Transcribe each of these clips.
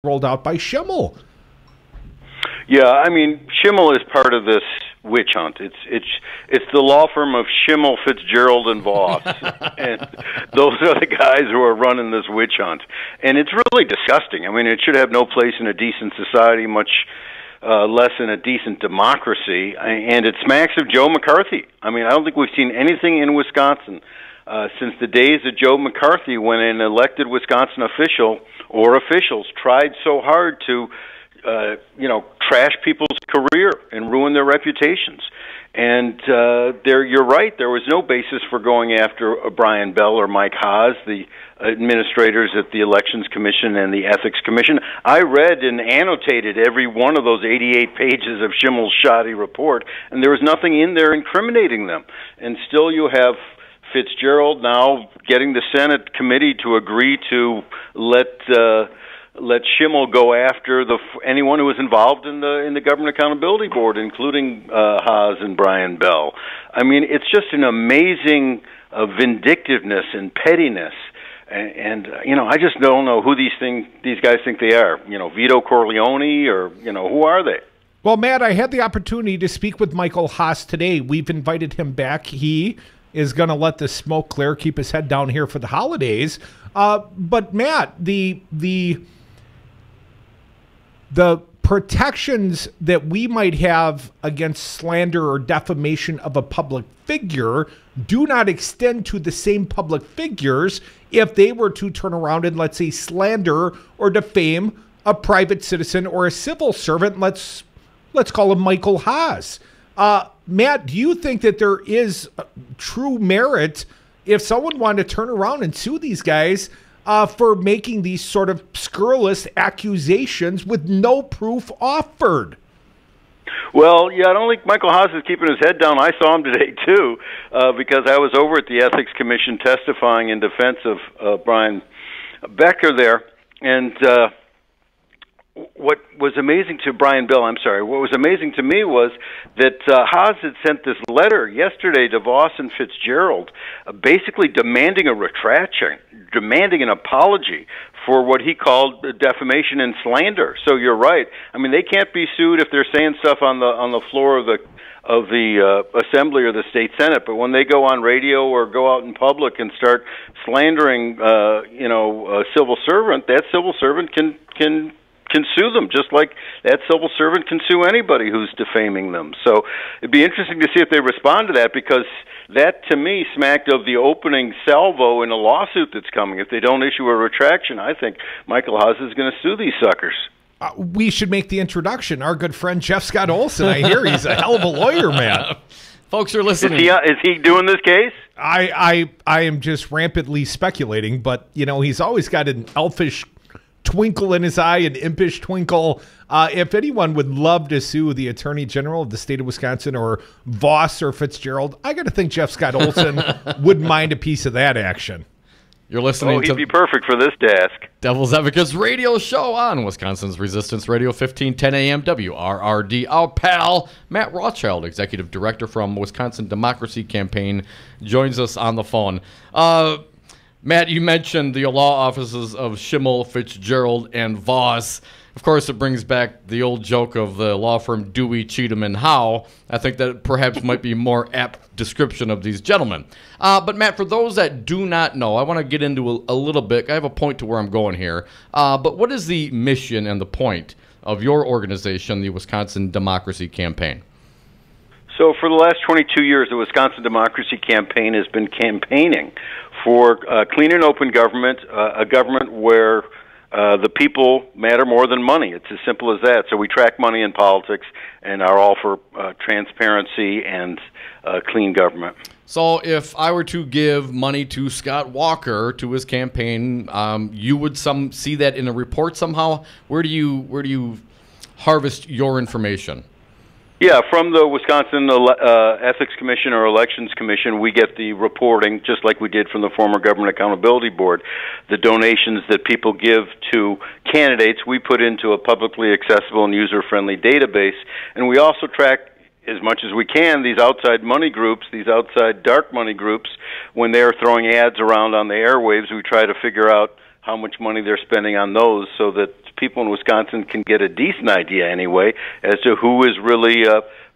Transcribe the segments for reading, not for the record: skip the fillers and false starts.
rolled out by Schimmel. Yeah, I mean, Schimmel is part of this witch hunt. It's the law firm of Schimmel, Fitzgerald, and Voss, and those are the guys who are running this witch hunt. And it's really disgusting. I mean, it should have no place in a decent society, much less in a decent democracy. And it smacks of Joe McCarthy. I mean, I don't think we've seen anything in Wisconsin since the days of Joe McCarthy, when an elected Wisconsin official or officials tried so hard to trash people's career and ruin their reputations. And you're right, there was no basis for going after Brian Bell or Mike Haas, the administrators at the Elections Commission and the Ethics Commission. I read and annotated every one of those 88 pages of Schimmel's shoddy report, and there was nothing in there incriminating them. And still you have Fitzgerald now getting the Senate committee to agree to let Schimmel go after anyone who was involved in the Government Accountability Board, including Haas and Brian Bell. I mean, it's just an amazing vindictiveness and pettiness, and I just don't know who these guys think they are. Vito Corleone, or who are they? Well, Matt, I had the opportunity to speak with Michael Haas today. We've invited him back. He is going to let the smoke clear, keep his head down here for the holidays. But Matt, the protections that we might have against slander or defamation of a public figure do not extend to the same public figures if they were to turn around and, let's say, slander or defame a private citizen or a civil servant. Let's call him Michael Haas. Matt, do you think that there is true merit if someone wanted to turn around and sue these guys for making these sort of scurrilous accusations with no proof offered? Well, yeah, I don't think Michael Haas is keeping his head down. I saw him today, too, because I was over at the Ethics Commission testifying in defense of Brian Becker there. And what was amazing to what was amazing to me was that Haas had sent this letter yesterday to Voss and Fitzgerald, basically demanding a retraction, demanding an apology for what he called defamation and slander. So you're right. I mean, they can't be sued if they're saying stuff on the floor of the Assembly or the State Senate, but when they go on radio or go out in public and start slandering, a civil servant, that civil servant can sue them, just like that civil servant can sue anybody who's defaming them. So it'd be interesting to see if they respond to that, because that, to me, smacked of the opening salvo in a lawsuit that's coming. If they don't issue a retraction, I think Michael Haas is going to sue these suckers. We should make the introduction. Our good friend Jeff Scott Olson, I hear he's a hell of a lawyer, man. Folks are listening. Is he doing this case? I am just rampantly speculating, but, he's always got an elfish twinkle in his eye, an impish twinkle. If anyone would love to sue the Attorney General of the state of Wisconsin, or Voss or Fitzgerald, I got to think Jeff Scott Olson wouldn't mind a piece of that action. You're listening to... he'd be perfect for this task. Devil's Advocates radio show on Wisconsin's Resistance Radio, 1510 AM WRRD. Our pal, Matt Rothschild, Executive Director from Wisconsin Democracy Campaign, joins us on the phone. Matt, you mentioned the law offices of Schimmel, Fitzgerald, and Voss. Of course, it brings back the old joke of the law firm Dewey, Cheatham, and Howe. I think that perhaps might be a more apt description of these gentlemen. But, Matt, for those that do not know, I want to get into a little bit. I have a point to where I'm going here. But what is the mission and the point of your organization, the Wisconsin Democracy Campaign? So for the last 22 years, the Wisconsin Democracy Campaign has been campaigning for clean and open government, a government where the people matter more than money. It's as simple as that. So we track money in politics and are all for transparency and clean government. So if I were to give money to Scott Walker to his campaign, you would see that in a report somehow? Where do you harvest your information? Yeah, from the Wisconsin Ethics Commission or Elections Commission, we get the reporting, just like we did from the former Government Accountability Board. The donations that people give to candidates, we put into a publicly accessible and user-friendly database, and we also track as much as we can these outside money groups, these outside dark money groups. When they're throwing ads around on the airwaves, we try to figure out how much money they're spending on those, so that people in Wisconsin can get a decent idea anyway as to who is really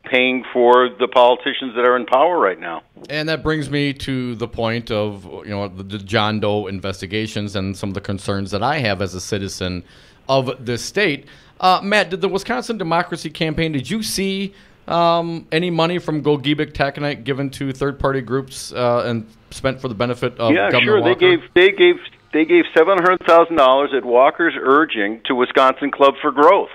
paying for the politicians that are in power right now. And that brings me to the point of the John Doe investigations and some of the concerns that I have as a citizen of this state. Matt, did the Wisconsin Democracy Campaign, did you see any money from Gogebic Taconite given to third-party groups and spent for the benefit of Governor Walker? They gave $700,000 at Walker's urging to Wisconsin Club for Growth.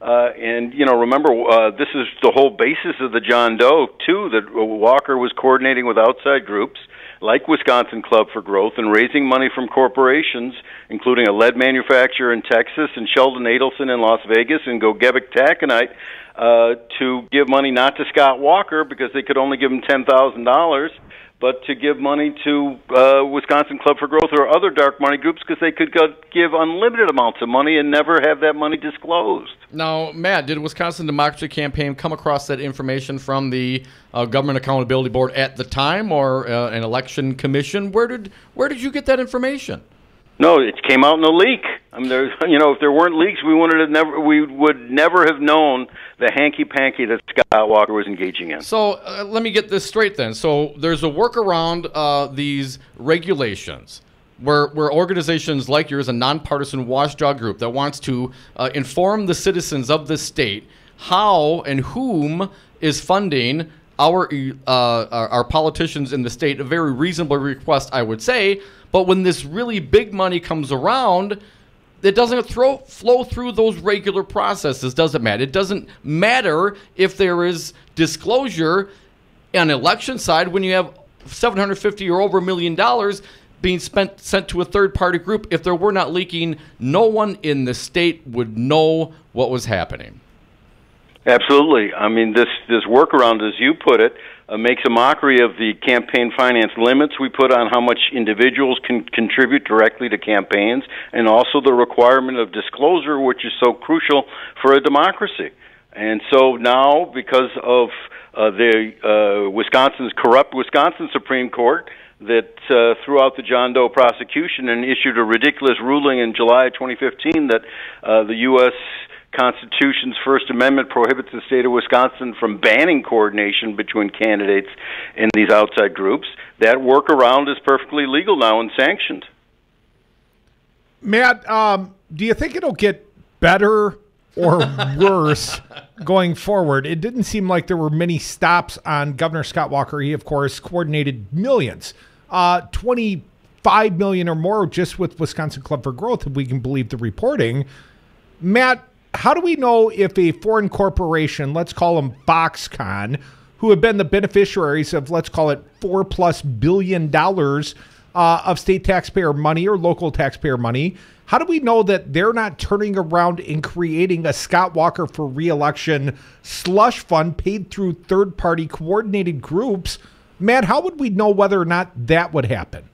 And, remember, this is the whole basis of the John Doe, too, that Walker was coordinating with outside groups like Wisconsin Club for Growth and raising money from corporations, including a lead manufacturer in Texas and Sheldon Adelson in Las Vegas and Gogebic Taconite, to give money not to Scott Walker because they could only give him $10,000, but to give money to Wisconsin Club for Growth or other dark money groups because they could give unlimited amounts of money and never have that money disclosed. Now, Matt, did Wisconsin Democracy Campaign come across that information from the Government Accountability Board at the time or an election commission? Where did you get that information? No, it came out in a leak. I mean, if there weren't leaks, we would never have known the hanky-panky that Scott Walker was engaging in. So let me get this straight then. So there's a workaround these regulations where organizations like yours, a nonpartisan watchdog group that wants to inform the citizens of this state how and whom is funding our politicians in the state, a very reasonable request, I would say. But when this really big money comes around, it doesn't flow through those regular processes, does it, Matt? It doesn't matter if there is disclosure on the election side when you have $750 or over $1 million being sent to a third-party group. If there were not leaking, no one in the state would know what was happening. Absolutely. I mean, this workaround, as you put it, makes a mockery of the campaign finance limits we put on how much individuals can contribute directly to campaigns, and also the requirement of disclosure, which is so crucial for a democracy. And so now, because of Wisconsin's corrupt Wisconsin Supreme Court that threw out the John Doe prosecution and issued a ridiculous ruling in July 2015 that the U.S. Constitution's First Amendment prohibits the state of Wisconsin from banning coordination between candidates and these outside groups, that workaround is perfectly legal now and sanctioned. Matt, do you think it'll get better or worse going forward? It didn't seem like there were many stops on Governor Scott Walker. He, of course, coordinated millions, 25 million or more just with Wisconsin Club for Growth, if we can believe the reporting. Matt, how do we know if a foreign corporation, let's call them Foxconn, who have been the beneficiaries of, let's call it $4+ billion of state taxpayer money or local taxpayer money, how do we know that they're not turning around and creating a Scott Walker for re-election slush fund paid through third-party coordinated groups? Matt, how would we know whether or not that would happen?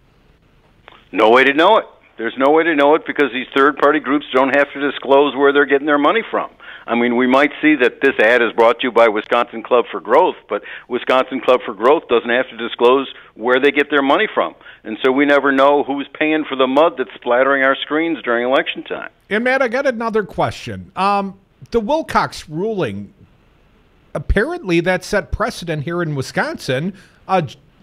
No way to know it. There's no way to know it because these third-party groups don't have to disclose where they're getting their money from. I mean, we might see that this ad is brought to you by Wisconsin Club for Growth, but Wisconsin Club for Growth doesn't have to disclose where they get their money from. And so we never know who's paying for the mud that's splattering our screens during election time. And, Matt, I got another question. The Wilcox ruling, apparently that set precedent here in Wisconsin.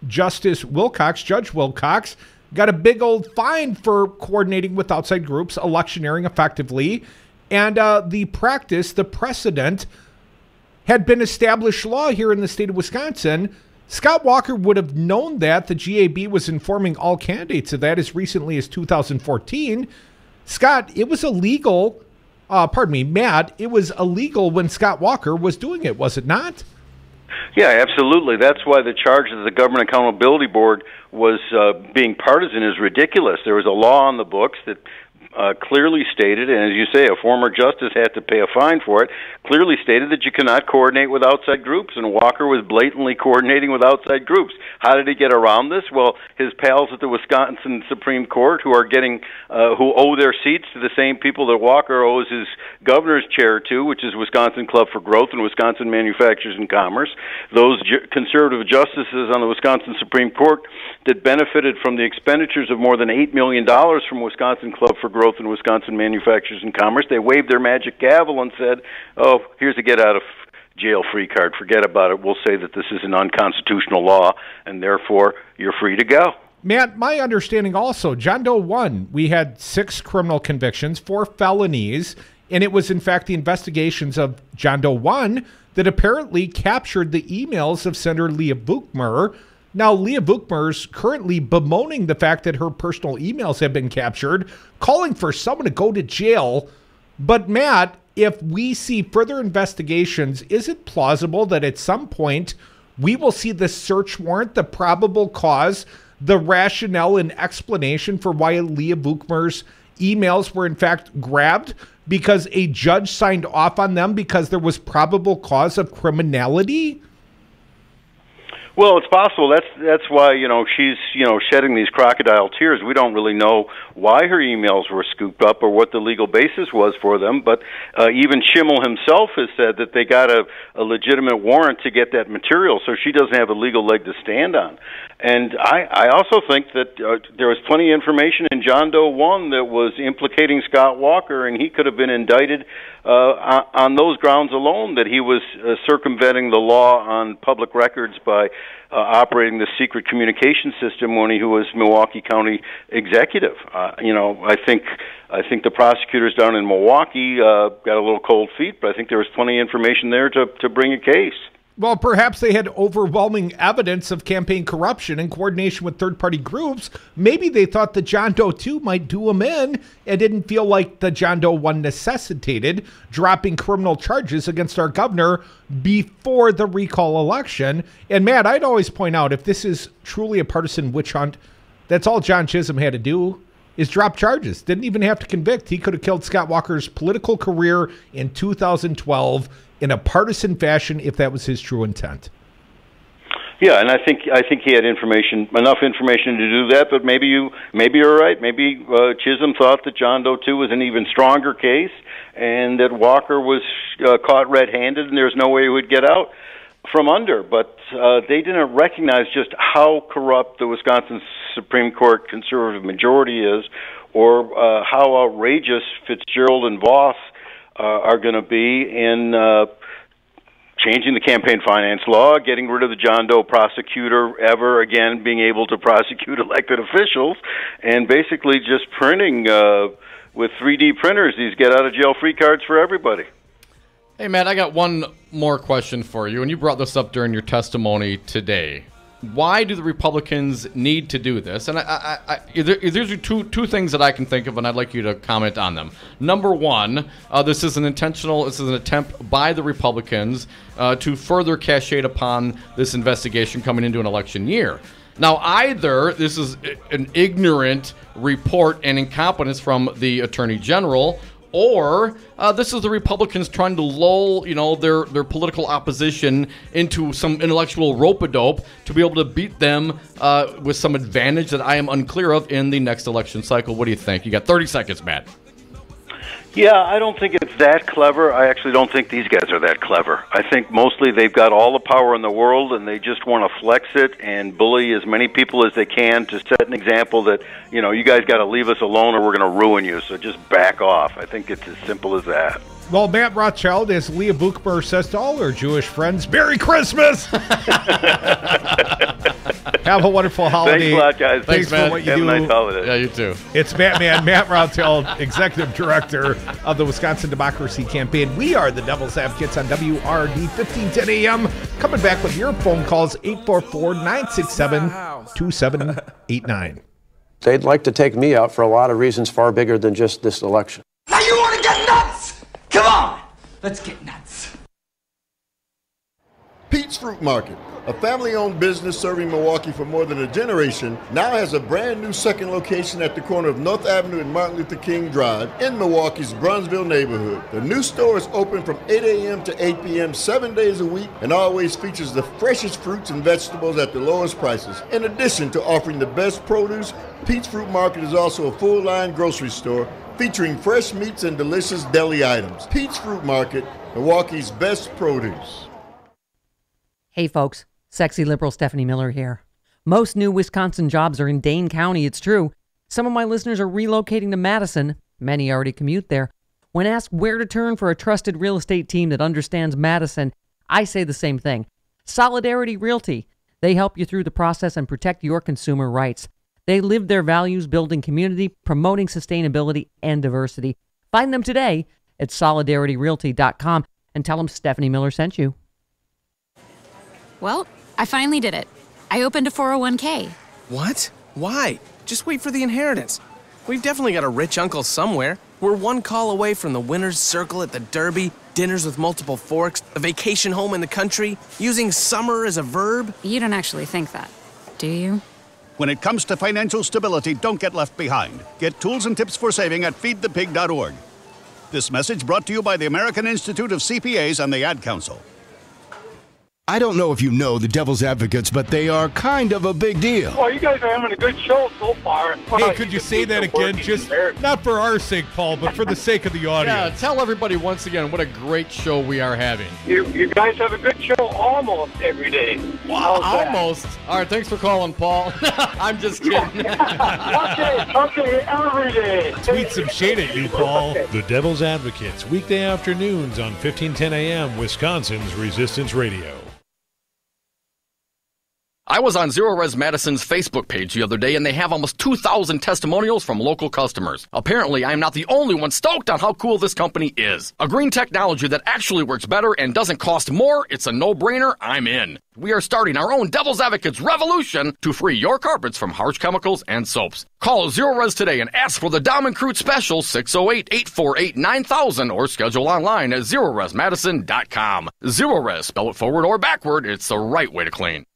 Judge Wilcox, got a big old fine for coordinating with outside groups, electioneering effectively. And the precedent had been established law here in the state of Wisconsin. Scott Walker would have known that. The GAB was informing all candidates of that as recently as 2014. Scott, it was illegal. Matt, it was illegal when Scott Walker was doing it, was it not? Yeah, absolutely. That's why the charge of the Government Accountability Board was being partisan is ridiculous. There was a law on the books that clearly stated, and as you say, a former justice had to pay a fine for it, clearly stated that you cannot coordinate with outside groups, and Walker was blatantly coordinating with outside groups. How did he get around this? Well, his pals at the Wisconsin Supreme Court, who owe their seats to the same people that Walker owes his governor's chair to, which is Wisconsin Club for Growth and Wisconsin Manufacturers and Commerce, those conservative justices on the Wisconsin Supreme Court that benefited from the expenditures of more than $8 million from Wisconsin Club for Growth growth in Wisconsin manufacturers and commerce. They waved their magic gavel and said, oh, here's a get-out-of-jail-free card. Forget about it. We'll say that this is an unconstitutional law, and therefore you're free to go. Matt, my understanding also, John Doe 1, we had 6 criminal convictions, 4 felonies, and it was, in fact, the investigations of John Doe 1 that apparently captured the emails of Senator Leah Vukmir. Now, Leah Vukmir's currently bemoaning the fact that her personal emails have been captured, calling for someone to go to jail. But, Matt, if we see further investigations, is it plausible that at some point we will see the search warrant, the probable cause, the rationale and explanation for why Leah Vukmir's emails were in fact grabbed because a judge signed off on them because there was probable cause of criminality? Well, it's possible. That's why, she's, shedding these crocodile tears. We don't really know why her emails were scooped up or what the legal basis was for them, but even Schimmel himself has said that they got a legitimate warrant to get that material, so she doesn't have a legal leg to stand on. And I also think that there was plenty of information in John Doe 1 that was implicating Scott Walker, and he could have been indicted on those grounds alone, that he was circumventing the law on public records by operating the secret communication system when he was Milwaukee County executive. I think the prosecutors down in Milwaukee got a little cold feet, but I think there was plenty of information there to bring a case. Well, perhaps they had overwhelming evidence of campaign corruption in coordination with third-party groups. Maybe they thought the John Doe 2 might do them in and didn't feel like the John Doe 1 necessitated dropping criminal charges against our governor before the recall election. And, Matt, I'd always point out, if this is truly a partisan witch hunt, that's all John Chisholm had to do is drop charges. Didn't even have to convict. He could have killed Scott Walker's political career in 2012 in a partisan fashion if that was his true intent. Yeah, and I think he had enough information to do that. But maybe you're right. Maybe Chisholm thought that John Doe 2 was an even stronger case, and that Walker was caught red-handed, and there's no way he would get out from under. But they didn't recognize just how corrupt the Wisconsin Supreme Court conservative majority is, or how outrageous Fitzgerald and Voss are going to be in changing the campaign finance law, getting rid of the John Doe prosecutor ever again being able to prosecute elected officials, and basically just printing with 3D printers these get-out-of-jail-free cards for everybody. Hey, Matt, I got one more question for you, and you brought this up during your testimony today. Why do the Republicans need to do this? And there's two things that I can think of, and I'd like you to comment on them. Number one, this is an attempt by the Republicans to further cascade upon this investigation coming into an election year. Now, either this is an ignorant report and incompetence from the Attorney General, or this is the Republicans trying to lull, their political opposition into some intellectual rope-a-dope to be able to beat them with some advantage that I am unclear of in the next election cycle. What do you think? You got 30 seconds, Matt. Yeah, I don't think it's that clever. I actually don't think these guys are that clever. I think mostly they've got all the power in the world, and they just want to flex it and bully as many people as they can to set an example that, you guys got to leave us alone or we're going to ruin you, so just back off. I think it's as simple as that. Well, Matt Rothschild, as Leah Vukmir says to all her Jewish friends, Merry Christmas! Have a wonderful holiday. Thanks a lot, guys. Thanks for what you Have do. a nice holiday. Yeah, you too. It's Matt Rothschild, Executive Director of the Wisconsin Democracy Campaign. We are the Devil's Advocates on WRD 1510 AM. Coming back with your phone calls, 844-967-2789. They'd like to take me out for a lot of reasons far bigger than just this election. Now you want to get nuts? Come on, let's get nuts. Pete's Fruit Market, a family-owned business serving Milwaukee for more than a generation, now has a brand new second location at the corner of North Avenue and Martin Luther King Drive in Milwaukee's Brunsville neighborhood. The new store is open from 8 a.m. to 8 p.m. 7 days a week and always features the freshest fruits and vegetables at the lowest prices. In addition to offering the best produce, Pete's Fruit Market is also a full-line grocery store featuring fresh meats and delicious deli items. Pete's Fruit Market, Milwaukee's best produce. Hey folks, sexy liberal Stephanie Miller here. Most new Wisconsin jobs are in Dane County, it's true. Some of my listeners are relocating to Madison. Many already commute there. When asked where to turn for a trusted real estate team that understands Madison, I say the same thing. Solidarity Realty. They help you through the process and protect your consumer rights. They live their values building community, promoting sustainability and diversity. Find them today at solidarityrealty.com and tell them Stephanie Miller sent you. Well, I finally did it. I opened a 401k. What? Why? Just wait for the inheritance. We've definitely got a rich uncle somewhere. We're one call away from the winner's circle at the Derby, dinners with multiple forks, a vacation home in the country, using summer as a verb. You don't actually think that, do you? When it comes to financial stability, don't get left behind. Get tools and tips for saving at feedthepig.org. This message brought to you by the American Institute of CPAs and the Ad Council. I don't know if you know the Devil's Advocates, but they are kind of a big deal. Well, you guys are having a good show so far. Hey, could you say that again? Just not for our sake, Paul, but for the sake of the audience. Yeah, tell everybody once again what a great show we are having. You guys have a good show almost every day. Wow, almost. All right, thanks for calling, Paul. I'm just kidding. Okay, every day. Tweet some shade at you, Paul. The Devil's Advocates, weekday afternoons on 1510 AM, Wisconsin's Resistance Radio. I was on Zero Res Madison's Facebook page the other day, and they have almost 2,000 testimonials from local customers. Apparently, I'm not the only one stoked on how cool this company is. A green technology that actually works better and doesn't cost more, it's a no-brainer, I'm in. We are starting our own Devil's Advocates revolution to free your carpets from harsh chemicals and soaps. Call Zero Res today and ask for the Dom and Crute Special 608-848-9000 or schedule online at ZeroResMadison.com. Zero Res, spell it forward or backward, it's the right way to clean.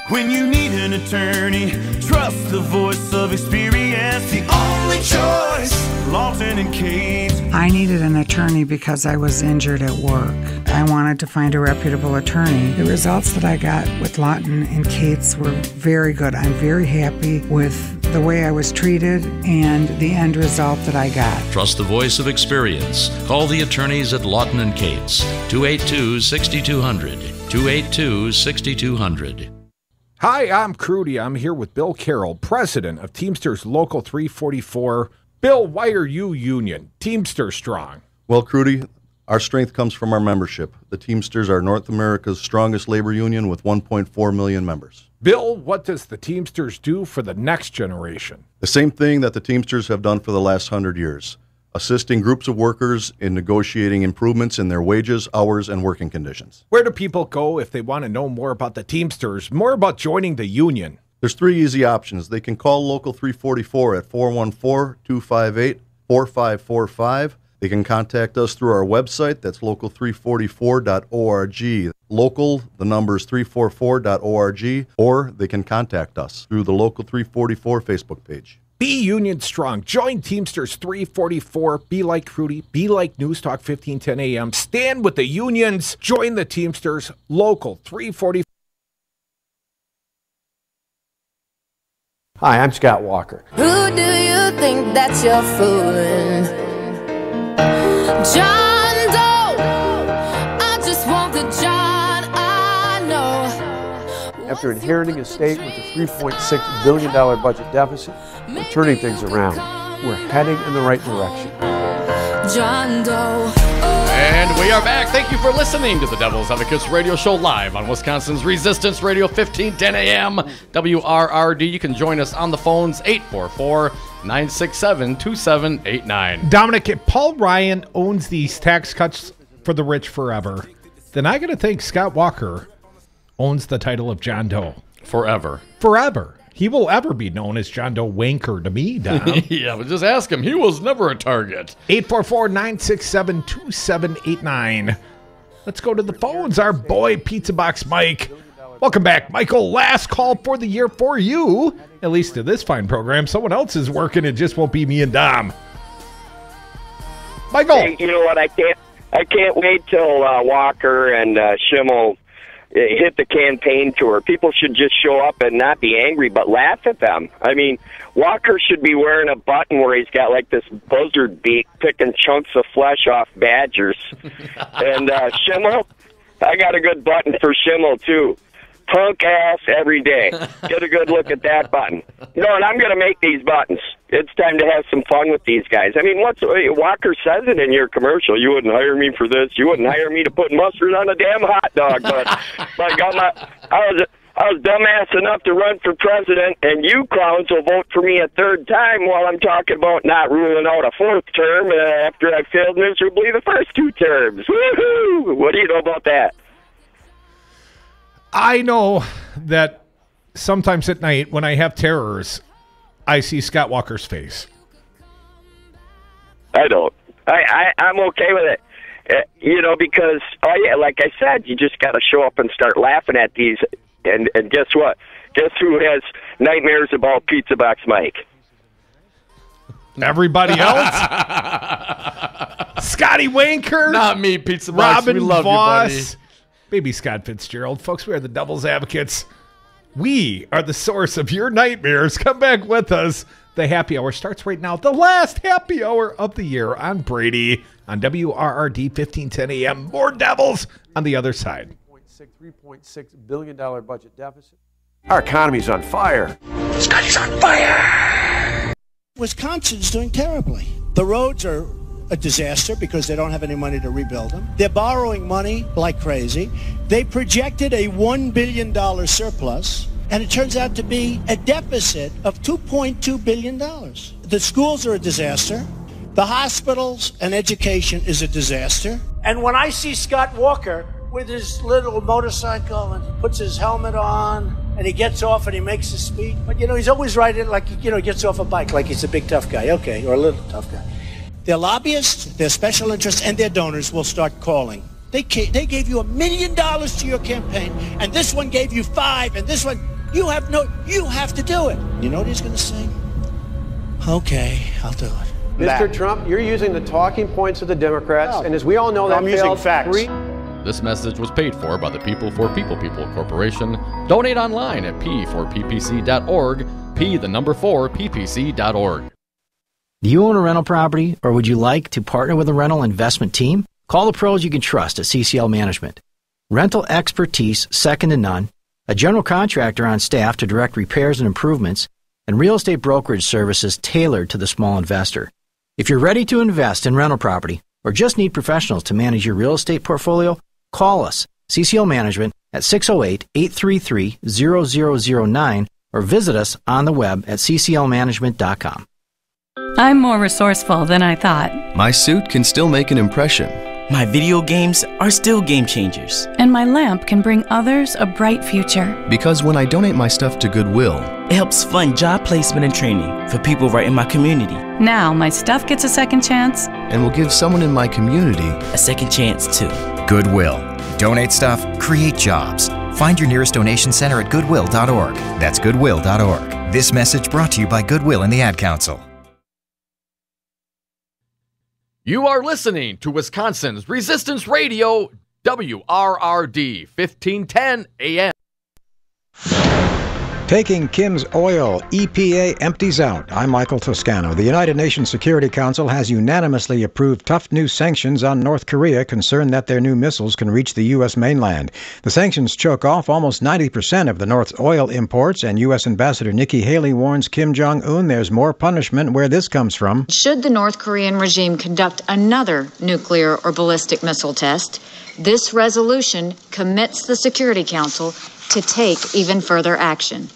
When you need an attorney, trust the voice of experience, the only choice, Lawton and Cates. I needed an attorney because I was injured at work. I wanted to find a reputable attorney. The results that I got with Lawton and Cates were very good. I'm very happy with the way I was treated and the end result that I got. Trust the voice of experience. Call the attorneys at Lawton and Cates, 282-6200, 282-6200. Hi, I'm Crudy. I'm here with Bill Carroll, president of Teamsters Local 344. Bill, why are you union? Teamster strong. Well, Crudy, our strength comes from our membership. The Teamsters are North America's strongest labor union with 1.4 million members. Bill, what does the Teamsters do for the next generation? The same thing that the Teamsters have done for the last 100 years. Assisting groups of workers in negotiating improvements in their wages, hours, and working conditions. Where do people go if they want to know more about the Teamsters, more about joining the union? There's three easy options. They can call Local 344 at 414-258-4545. They can contact us through our website. That's local344.org. Local, the number is 344.org. Or they can contact us through the Local 344 Facebook page. Be union strong. Join Teamsters 344. Be like Crudy. Be like News Talk 1510 AM. Stand with the unions. Join the Teamsters Local 344. Hi, I'm Scott Walker. Who do you think that you're fooling? John Doe. I just want the John I know. After inheriting a state with a $3.6 billion budget deficit, we're turning things around. We're heading in the right direction. John Doe. And we are back. Thank you for listening to the Devil's Advocates radio show live on Wisconsin's Resistance Radio 1510 AM WRRD. You can join us on the phones 844-967-2789. Dominic, if Paul Ryan owns these tax cuts for the rich forever, then I got to think Scott Walker owns the title of John Doe. Forever. Forever. He will ever be known as John Doe Wanker to me, Dom. Yeah, but just ask him. He was never a target. 844-967-2789. Let's go to the phones. Our boy, Pizza Box Mike. Welcome back, Michael. Last call for the year for you. At least to this fine program. Someone else is working. It just won't be me and Dom. Michael. Hey, you know what? I can't wait till Walker and Schimmel hit the campaign tour. People should just show up and not be angry, but laugh at them. I mean, Walker should be wearing a button where he's got like this buzzard beak picking chunks of flesh off badgers. And Schimmel, I got a good button for Schimmel, too. Punk ass every day. Get a good look at that button. You know, and I'm going to make these buttons. It's time to have some fun with these guys. I mean, Walker says it in your commercial. You wouldn't hire me for this. You wouldn't hire me to put mustard on a damn hot dog. But I was dumbass enough to run for president, and you clowns will vote for me a third time while I'm talking about not ruling out a fourth term after I failed miserably the first 2 terms. Woohoo! What do you know about that? I know that sometimes at night when I have terrors, I see Scott Walker's face. I don't. I'm okay with it. Because, like I said, you just got to show up and start laughing at these. And guess what? Guess who has nightmares about Pizza Box Mike? Everybody else? Scotty Wanker? Not me, Pizza Box. Robin we love Voss. you, buddy. Baby Scott Fitzgerald. Folks, we are the Devil's Advocates. We are the source of your nightmares. Come back with us. The happy hour starts right now. The last happy hour of the year on Brady on WRRD 1510 AM. More Devils on the other side. $3.6 billion budget deficit. Our economy's on fire. Scotty's on fire. Wisconsin's doing terribly. The roads are a disaster because they don't have any money to rebuild them. They're borrowing money like crazy. They projected a $1 billion surplus, and it turns out to be a deficit of $2.2 billion. The schools are a disaster. The hospitals and education is a disaster. And when I see Scott Walker with his little motorcycle and he puts his helmet on and he gets off and he makes a speech, but he's always riding like he gets off a bike like he's a big tough guy, okay, or a little tough guy. Their lobbyists, their special interests, and their donors will start calling. They gave you $1 million to your campaign, and this one gave you $5, and this one you have to do it. You know what he's going to say? Okay, I'll do it. Mr. Trump, you're using the talking points of the Democrats, and as we all know, that I'm using facts. This message was paid for by the People for People Corporation. Donate online at p4ppc.org, p4ppc.org. Do you own a rental property, or would you like to partner with a rental investment team? Call the pros you can trust at CCL Management. Rental expertise second to none, a general contractor on staff to direct repairs and improvements, and real estate brokerage services tailored to the small investor. If you're ready to invest in rental property, or just need professionals to manage your real estate portfolio, call us, CCL Management, at 608-833-0009, or visit us on the web at cclmanagement.com. I'm more resourceful than I thought. My suit can still make an impression. My video games are still game changers. And my lamp can bring others a bright future. Because when I donate my stuff to Goodwill, it helps fund job placement and training for people right in my community. Now my stuff gets a second chance. And will give someone in my community a second chance too. Goodwill. Donate stuff, create jobs. Find your nearest donation center at goodwill.org. That's goodwill.org. This message brought to you by Goodwill and the Ad Council. You are listening to Wisconsin's Resistance Radio, WRRD 1510 AM. Taking Kim's oil, EPA empties out. I'm Michael Toscano. The United Nations Security Council has unanimously approved tough new sanctions on North Korea, concerned that their new missiles can reach the U.S. mainland. The sanctions choke off almost 90% of the North's oil imports, and U.S. Ambassador Nikki Haley warns Kim Jong-un there's more punishment where this comes from. Should the North Korean regime conduct another nuclear or ballistic missile test, this resolution commits the Security Council to take even further action.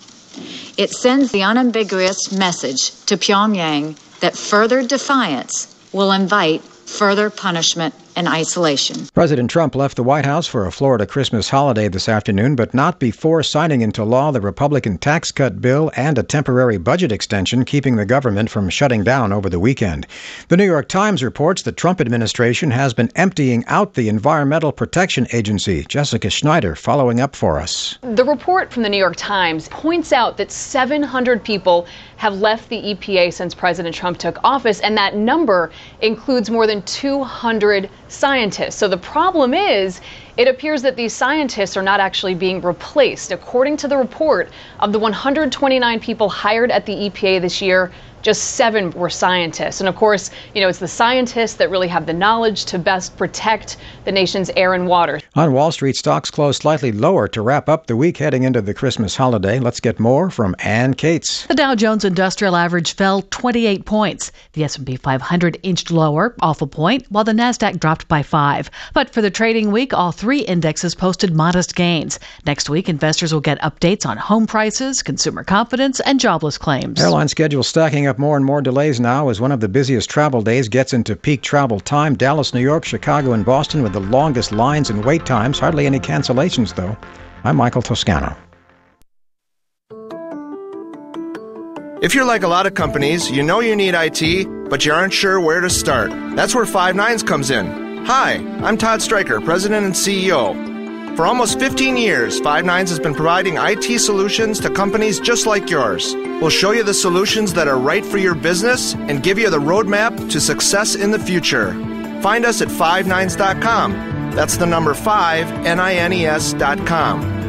It sends the unambiguous message to Pyongyang that further defiance will invite further punishment and isolation. President Trump left the White House for a Florida Christmas holiday this afternoon, but not before signing into law the Republican tax cut bill and a temporary budget extension, keeping the government from shutting down over the weekend. The New York Times reports the Trump administration has been emptying out the Environmental Protection Agency. Jessica Schneider following up for us. The report from the New York Times points out that 700 people have left the EPA since President Trump took office, and that number includes more than 200 scientists. So the problem is, it appears that these scientists are not actually being replaced. According to the report, of the 129 people hired at the EPA this year, just 7 were scientists. And of course, it's the scientists that really have the knowledge to best protect the nation's air and water. On Wall Street, stocks closed slightly lower to wrap up the week heading into the Christmas holiday. Let's get more from Ann Cates. The Dow Jones Industrial Average fell 28 points. The S&P 500 inched lower, off a point, while the Nasdaq dropped by 5. But for the trading week, all 3 indexes posted modest gains. Next week, investors will get updates on home prices, consumer confidence, and jobless claims. Airline schedules stacking up more and more delays now as one of the busiest travel days gets into peak travel time. Dallas, New York, Chicago, and Boston with the longest lines and wait times. Hardly any cancellations, though. I'm Michael Toscano. If you're like a lot of companies, you know you need IT, but you aren't sure where to start. That's where Five9s comes in. Hi, I'm Todd Stryker, President and CEO. For almost 15 years, Five9s has been providing IT solutions to companies just like yours. We'll show you the solutions that are right for your business and give you the roadmap to success in the future. Find us at five9s.com. That's the number 5, NINES.com.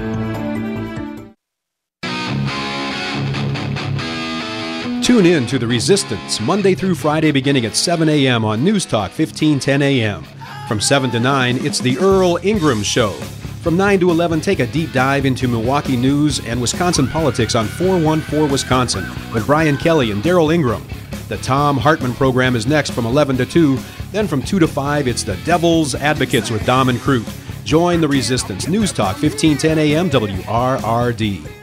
Tune in to The Resistance, Monday through Friday beginning at 7 a.m. on News Talk 1510 a.m. From 7 to 9, it's The Earl Ingram Show. From 9 to 11, take a deep dive into Milwaukee news and Wisconsin politics on 414 Wisconsin with Brian Kelly and Daryl Ingram. The Tom Hartman program is next from 11 to 2. Then from 2 to 5, it's The Devil's Advocates with Dom and Crute. Join The Resistance, News Talk 1510 a.m. WRRD.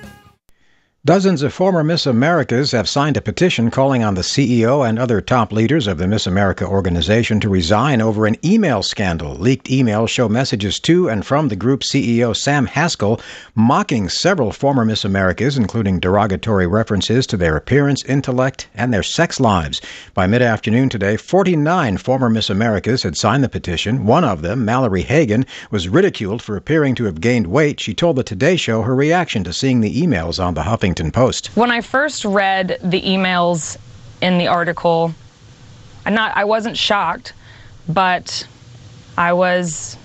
Dozens of former Miss Americas have signed a petition calling on the CEO and other top leaders of the Miss America organization to resign over an email scandal. Leaked emails show messages to and from the group's CEO Sam Haskell mocking several former Miss Americas, including derogatory references to their appearance, intellect, and their sex lives. By mid-afternoon today, 49 former Miss Americas had signed the petition. One of them, Mallory Hagan, was ridiculed for appearing to have gained weight. She told the Today Show her reaction to seeing the emails on the Huffington Post. When I first read the emails in the article, I wasn't shocked, but I was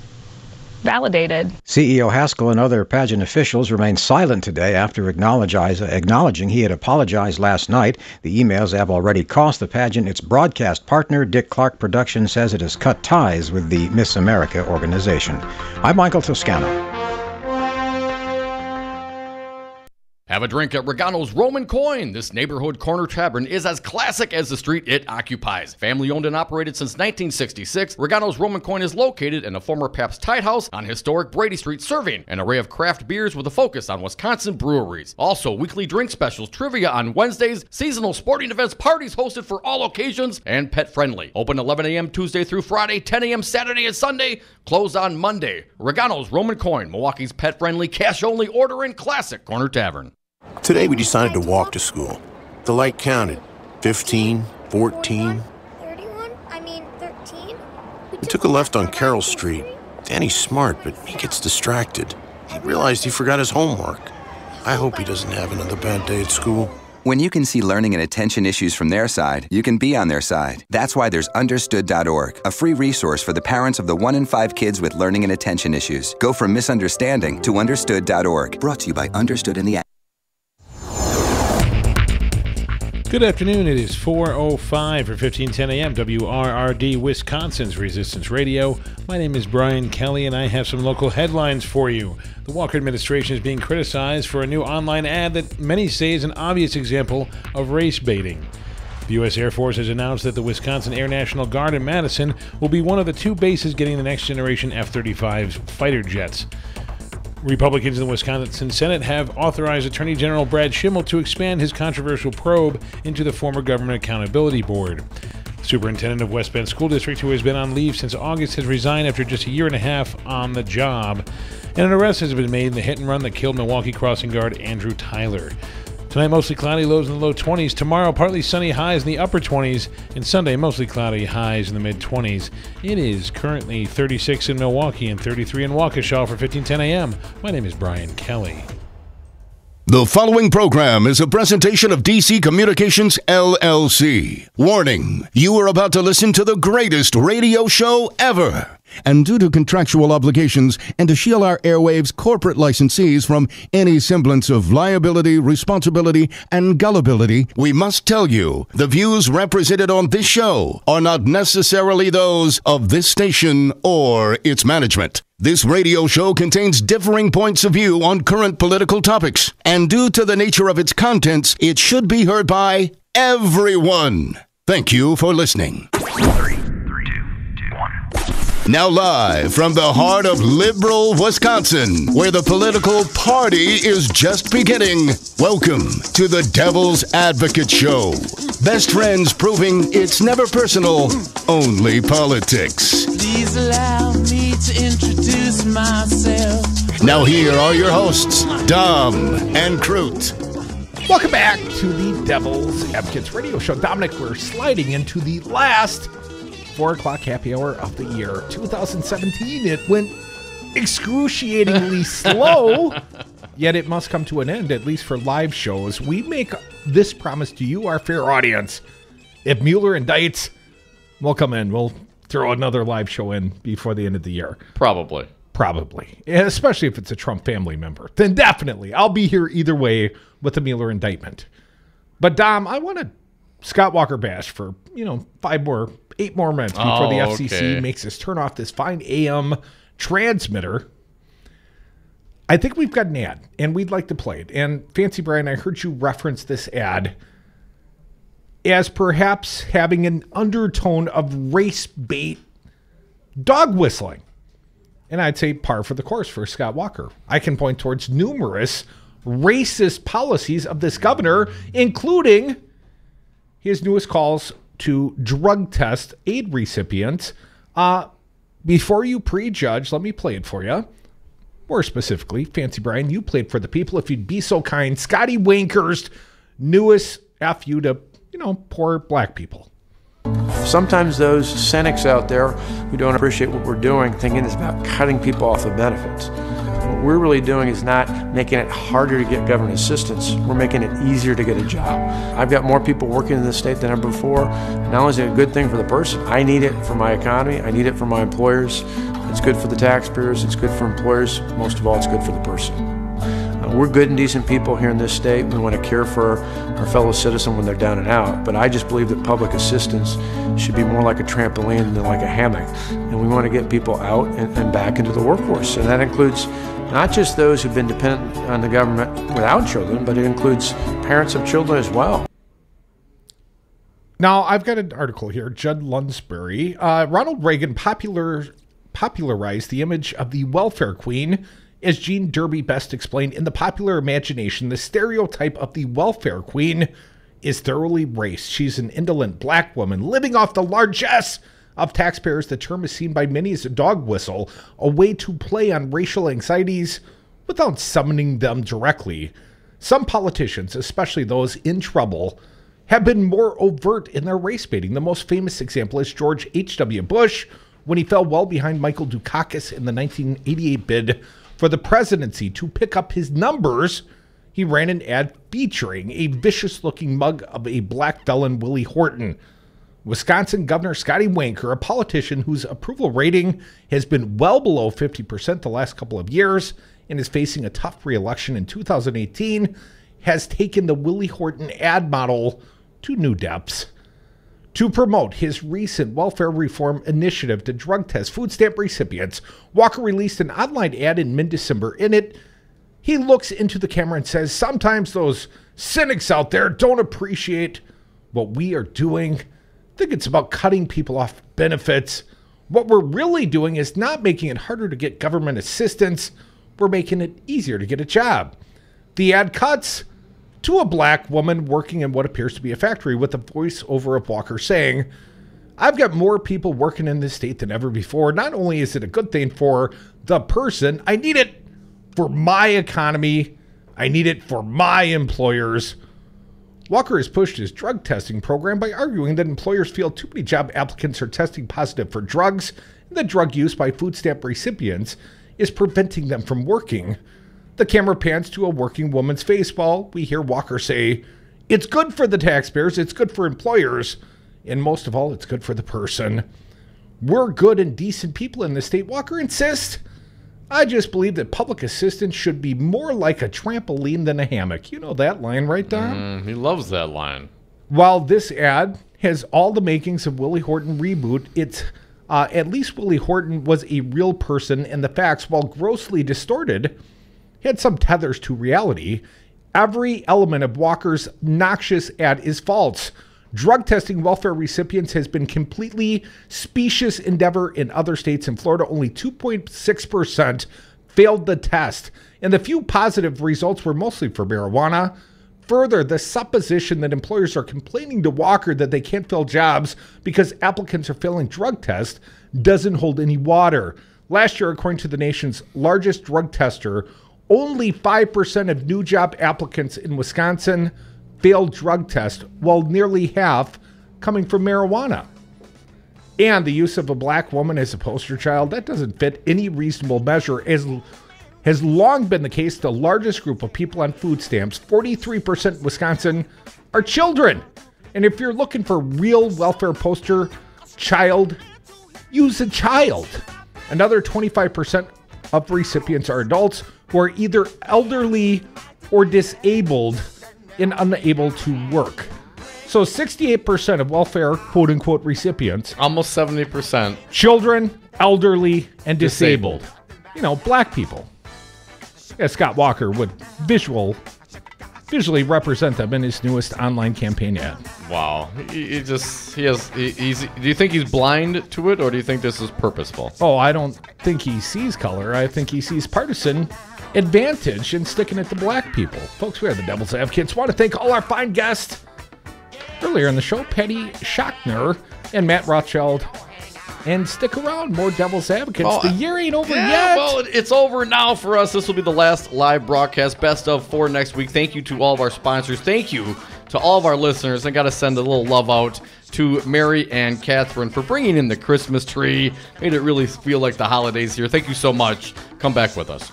validated. CEO Haskell and other pageant officials remained silent today after acknowledging he had apologized last night. The emails have already cost the pageant its broadcast partner. Dick Clark Productions says it has cut ties with the Miss America organization. I'm Michael Toscano. Have a drink at Regano's Roman Coin. This neighborhood corner tavern is as classic as the street it occupies. Family owned and operated since 1966, Regano's Roman Coin is located in a former Pabst Tide House on historic Brady Street, serving an array of craft beers with a focus on Wisconsin breweries. Also, weekly drink specials, trivia on Wednesdays, seasonal sporting events, parties hosted for all occasions, and pet friendly. Open 11 a.m. Tuesday through Friday, 10 a.m. Saturday and Sunday, closed on Monday. Regano's Roman Coin, Milwaukee's pet friendly, cash only ordering classic corner tavern. Today we decided to walk to school. The light counted. 15, 14. 13? We took a left on Carroll Street. Danny's smart, but he gets distracted. He realized he forgot his homework. I hope he doesn't have another bad day at school. When you can see learning and attention issues from their side, you can be on their side. That's why there's Understood.org, a free resource for the parents of the 1 in 5 kids with learning and attention issues. Go from misunderstanding to Understood.org. Brought to you by Understood and the Good afternoon. It is 4:05 for 1510 a.m. WRRD, Wisconsin's Resistance Radio. My name is Brian Kelly, and I have some local headlines for you. The Walker administration is being criticized for a new online ad that many say is an obvious example of race baiting. The U.S. Air Force has announced that the Wisconsin Air National Guard in Madison will be one of the 2 bases getting the next generation F-35 fighter jets. Republicans in the Wisconsin Senate have authorized Attorney General Brad Schimmel to expand his controversial probe into the former Government Accountability Board. The superintendent of West Bend School District, who has been on leave since August, has resigned after just a year and a half on the job. And an arrest has been made in the hit and run that killed Milwaukee crossing guard Andrew Tyler. Tonight, mostly cloudy, lows in the low 20s. Tomorrow, partly sunny, highs in the upper 20s. And Sunday, mostly cloudy, highs in the mid-20s. It is currently 36 in Milwaukee and 33 in Waukesha for 1510 a.m. My name is Brian Kelly. The following program is a presentation of DC Communications, LLC. Warning, you are about to listen to the greatest radio show ever. And due to contractual obligations and to shield our airwaves corporate licensees from any semblance of liability, responsibility, and gullibility, we must tell you the views represented on this show are not necessarily those of this station or its management. This radio show contains differing points of view on current political topics, and due to the nature of its contents, it should be heard by everyone. Thank you for listening. 3, 2, 2, 1. Now live from the heart of liberal Wisconsin, where the political party is just beginning, welcome to the Devil's Advocate Show. Best friends proving it's never personal, only politics. Please allow me to introduce myself. Now here are your hosts, Dom and Crute. Welcome back to the Devil's Advocates Radio Show. Dominic, we're sliding into the last 4 o'clock happy hour of the year 2017. It went excruciatingly slow, yet it must come to an end, at least for live shows. We make this promise to you, our fair audience. If Mueller indicts, we'll come in. We'll throw another live show in before the end of the year. Probably. And especially if it's a Trump family member. Then definitely. I'll be here either way with the Mueller indictment. But Dom, I want to Scott Walker bash for, 8 more minutes before the FCC makes us turn off this fine AM transmitter. I think we've got an ad, and we'd like to play it. And Fancy Brian, I heard you reference this ad as perhaps having an undertone of race bait dog whistling. And I'd say par for the course for Scott Walker. I can point towards numerous racist policies of this governor, including his newest calls to drug test aid recipients. Before you prejudge, let me play it for you. More specifically, Fancy Brian, you played for the people. If you'd be so kind, Scotty Wanker's newest FU to, poor black people. Sometimes those cynics out there who don't appreciate what we're doing, thinking it's about cutting people off of benefits. What we're really doing is not making it harder to get government assistance. We're making it easier to get a job. I've got more people working in this state than ever before. Not only is it a good thing for the person, I need it for my economy. I need it for my employers. It's good for the taxpayers. It's good for employers. Most of all, it's good for the person. We're good and decent people here in this state. We want to care for our fellow citizen when they're down and out. But I just believe that public assistance should be more like a trampoline than like a hammock. And we want to get people out and back into the workforce. And that includes not just those who've been dependent on the government without children, but it includes parents of children as well. Now, I've got an article here. Judd Lunsbury. Ronald Reagan popularized the image of the welfare queen. As Gene Derby best explained, in the popular imagination, the stereotype of the welfare queen is thoroughly racist. She's an indolent black woman living off the largesse of taxpayers. The term is seen by many as a dog whistle, a way to play on racial anxieties without summoning them directly. Some politicians, especially those in trouble, have been more overt in their race baiting. The most famous example is George H.W. Bush, when he fell well behind Michael Dukakis in the 1988 bid for the presidency. To pick up his numbers, he ran an ad featuring a vicious-looking mug of a black felon, Willie Horton. Wisconsin Governor Scotty Wanker, a politician whose approval rating has been well below 50% the last couple of years and is facing a tough re-election in 2018, has taken the Willie Horton ad model to new depths. To promote his recent welfare reform initiative to drug test food stamp recipients, Walker released an online ad in mid-December. In it, he looks into the camera and says, "Sometimes those cynics out there don't appreciate what we are doing. Think it's about cutting people off benefits. What we're really doing is not making it harder to get government assistance. We're making it easier to get a job." The ad cuts to a black woman working in what appears to be a factory with the voiceover of Walker saying, "I've got more people working in this state than ever before. Not only is it a good thing for the person, I need it for my economy. I need it for my employers." Walker has pushed his drug testing program by arguing that employers feel too many job applicants are testing positive for drugs, and that drug use by food stamp recipients is preventing them from working. The camera pans to a working woman's face while we hear Walker say, "It's good for the taxpayers, it's good for employers, and most of all, it's good for the person. We're good and decent people in the state," Walker insists. "I just believe that public assistance should be more like a trampoline than a hammock." You know that line, right, Don? He loves that line. While this ad has all the makings of Willie Horton reboot, it's at least Willie Horton was a real person, and the facts, while grossly distorted, had some tethers to reality. Every element of Walker's noxious ad is false. Drug testing welfare recipients has been completely specious endeavor in other states. In Florida, only 2.6% failed the test, and the few positive results were mostly for marijuana. Further, the supposition that employers are complaining to Walker that they can't fill jobs because applicants are failing drug tests doesn't hold any water. Last year, according to the nation's largest drug tester, only 5% of new job applicants in Wisconsin failed drug tests, while nearly half coming from marijuana. And the use of a black woman as a poster child, that doesn't fit any reasonable measure, as has long been the case. The largest group of people on food stamps, 43% in Wisconsin, are children. And if you're looking for real welfare poster child, use a child. Another 25% of recipients are adults who are either elderly or disabled and unable to work. So 68% of welfare, quote unquote, recipients, almost 70%, children, elderly, and disabled. You know, black people. Yeah, Scott Walker would visually represent them in his newest online campaign ad. Wow. Do you think he's blind to it, or do you think this is purposeful? Oh, I don't think he sees color. I think he sees partisan advantage in sticking it to black people. Folks, we are the Devil's Advocates. Want to thank all our fine guests earlier in the show, Patty Schachner and Matt Rothschild. And stick around, more Devil's Advocates. The year ain't over yet. Well, it's over now for us. This will be the last live broadcast, best of for next week. Thank you to all of our sponsors. Thank you to all of our listeners. I got to send a little love out to Mary and Catherine for bringing in the Christmas tree. Made it really feel like the holidays here. Thank you so much. Come back with us.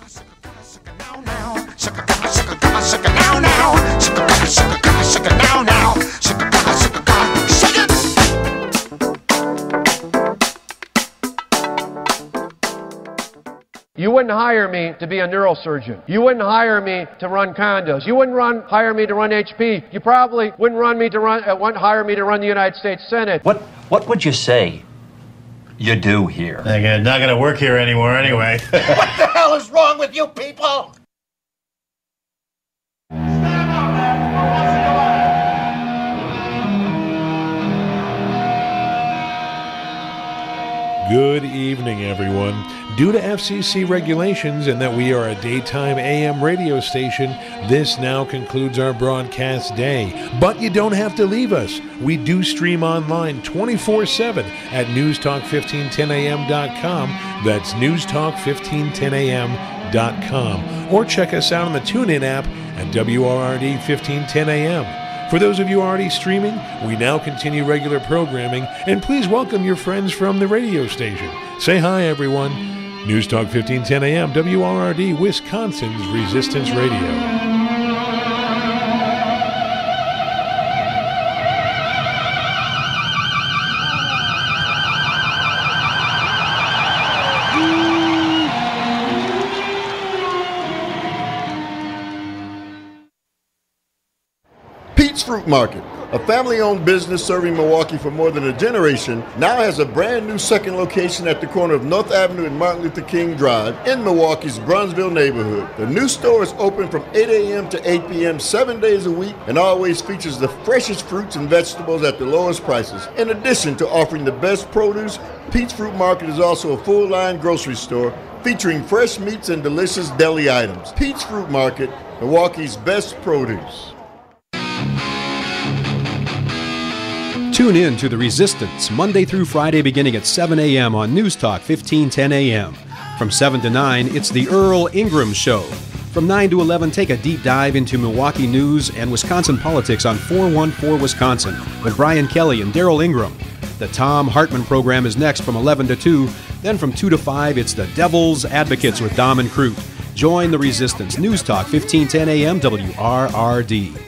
You wouldn't hire me to be a neurosurgeon. You wouldn't hire me to run condos. You wouldn't hire me to run HP. You probably wouldn't hire me to run the United States Senate. What would you say you do here? I'm not going to work here anymore anyway. What the hell is wrong with you people? Good evening, everyone. Due to FCC regulations and that we are a daytime AM radio station, this now concludes our broadcast day. But you don't have to leave us. We do stream online 24/7 at newstalk1510am.com. That's newstalk1510am.com. Or check us out on the TuneIn app at WRRD 1510am. For those of you already streaming, we now continue regular programming, and please welcome your friends from the radio station. Say hi, everyone. News Talk 1510 AM, WRRD, Wisconsin's Resistance Radio. Pete's Fruit Market, a family-owned business serving Milwaukee for more than a generation, now has a brand new second location at the corner of North Avenue and Martin Luther King Drive in Milwaukee's Brunsville neighborhood. The new store is open from 8 a.m. to 8 p.m. 7 days a week and always features the freshest fruits and vegetables at the lowest prices. In addition to offering the best produce, Pete's Fruit Market is also a full-line grocery store featuring fresh meats and delicious deli items. Pete's Fruit Market, Milwaukee's best produce. Tune in to The Resistance, Monday through Friday beginning at 7 a.m. on News Talk 1510 a.m. From 7 to 9, it's The Earl Ingram Show. From 9 to 11, take a deep dive into Milwaukee news and Wisconsin politics on 414 Wisconsin with Brian Kelly and Daryl Ingram. The Tom Hartman program is next from 11 to 2. Then from 2 to 5, it's The Devil's Advocates with Dom and Crute. Join the resistance. News Talk 1510 AM WRRD.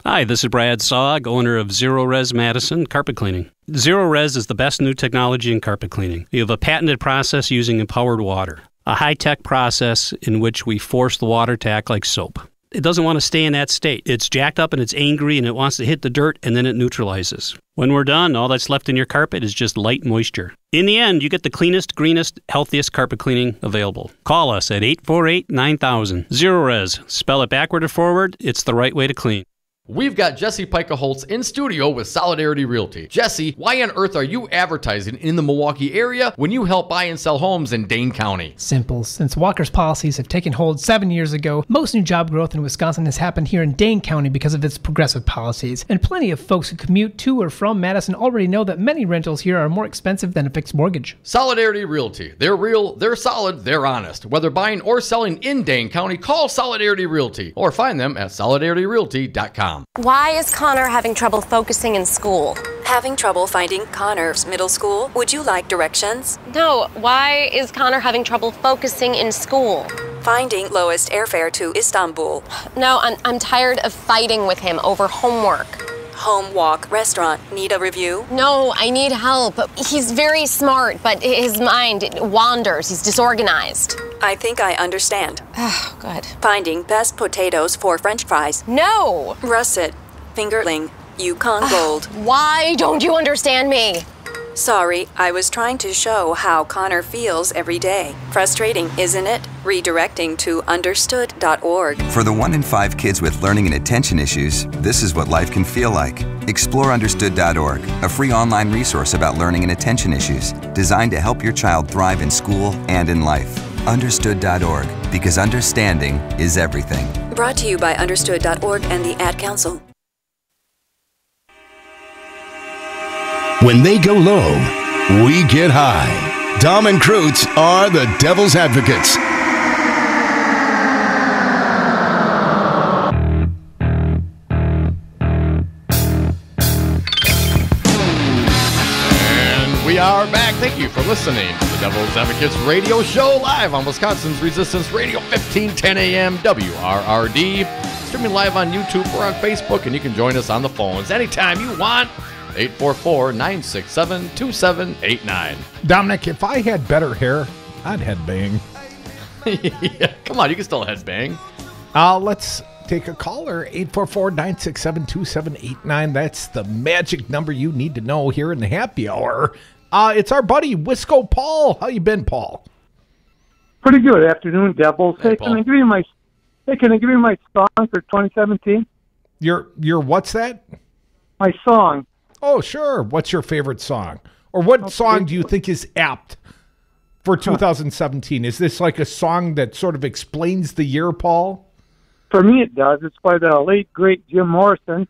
Hi, this is Brad Saug, owner of Zero Res Madison Carpet Cleaning. Zero Res is the best new technology in carpet cleaning. We have a patented process using empowered water, a high-tech process in which we force the water to act like soap. It doesn't want to stay in that state. It's jacked up and it's angry and it wants to hit the dirt and then it neutralizes. When we're done, all that's left in your carpet is just light moisture. In the end, you get the cleanest, greenest, healthiest carpet cleaning available. Call us at 848-9000. Zero Res. Spell it backward or forward. It's the right way to clean. We've got Jesse Pica-Holtz in studio with Solidarity Realty. Jesse, why on earth are you advertising in the Milwaukee area when you help buy and sell homes in Dane County? Simple. Since Walker's policies have taken hold 7 years ago, most new job growth in Wisconsin has happened here in Dane County because of its progressive policies. And plenty of folks who commute to or from Madison already know that many rentals here are more expensive than a fixed mortgage. Solidarity Realty. They're real, they're solid, they're honest. Whether buying or selling in Dane County, call Solidarity Realty or find them at solidarityrealty.com. Why is Connor having trouble focusing in school? Having trouble finding Connor's middle school? Would you like directions? No, why is Connor having trouble focusing in school? Finding lowest airfare to Istanbul. No, I'm tired of fighting with him over homework. Home, walk, restaurant. Need a review? No, I need help. He's very smart, but his mind wanders. He's disorganized. I think I understand. Oh, good. Finding best potatoes for French fries. No! Russet, fingerling, Yukon Gold. Why don't you understand me? Sorry, I was trying to show how Connor feels every day. Frustrating, isn't it? Redirecting to understood.org. For the 1 in 5 kids with learning and attention issues, this is what life can feel like. Explore understood.org, a free online resource about learning and attention issues, designed to help your child thrive in school and in life. Understood.org, because understanding is everything. Brought to you by understood.org and the Ad Council. When they go low, we get high. Dom and Krutz are the devil's advocates. And we are back. Thank you for listening to the Devil's Advocates radio show live on Wisconsin's Resistance Radio, 1510 AM WRRD. Streaming live on YouTube or on Facebook, and you can join us on the phones anytime you want. 844-967-2789. Dominic, if I had better hair, I'd headbang. Yeah, come on, you can still headbang. Let's take a caller, 844-967-2789. That's the magic number you need to know here in the happy hour. It's our buddy, Wisco Paul. How you been, Paul? Pretty good. Afternoon, Devils. Hey, can I give you my song for 2017? Your what's that? My song. Oh, sure. What's your favorite song? Or what song do you think is apt for 2017? Is this like a song that sort of explains the year, Paul? For me, it does. It's by the late, great Jim Morrison,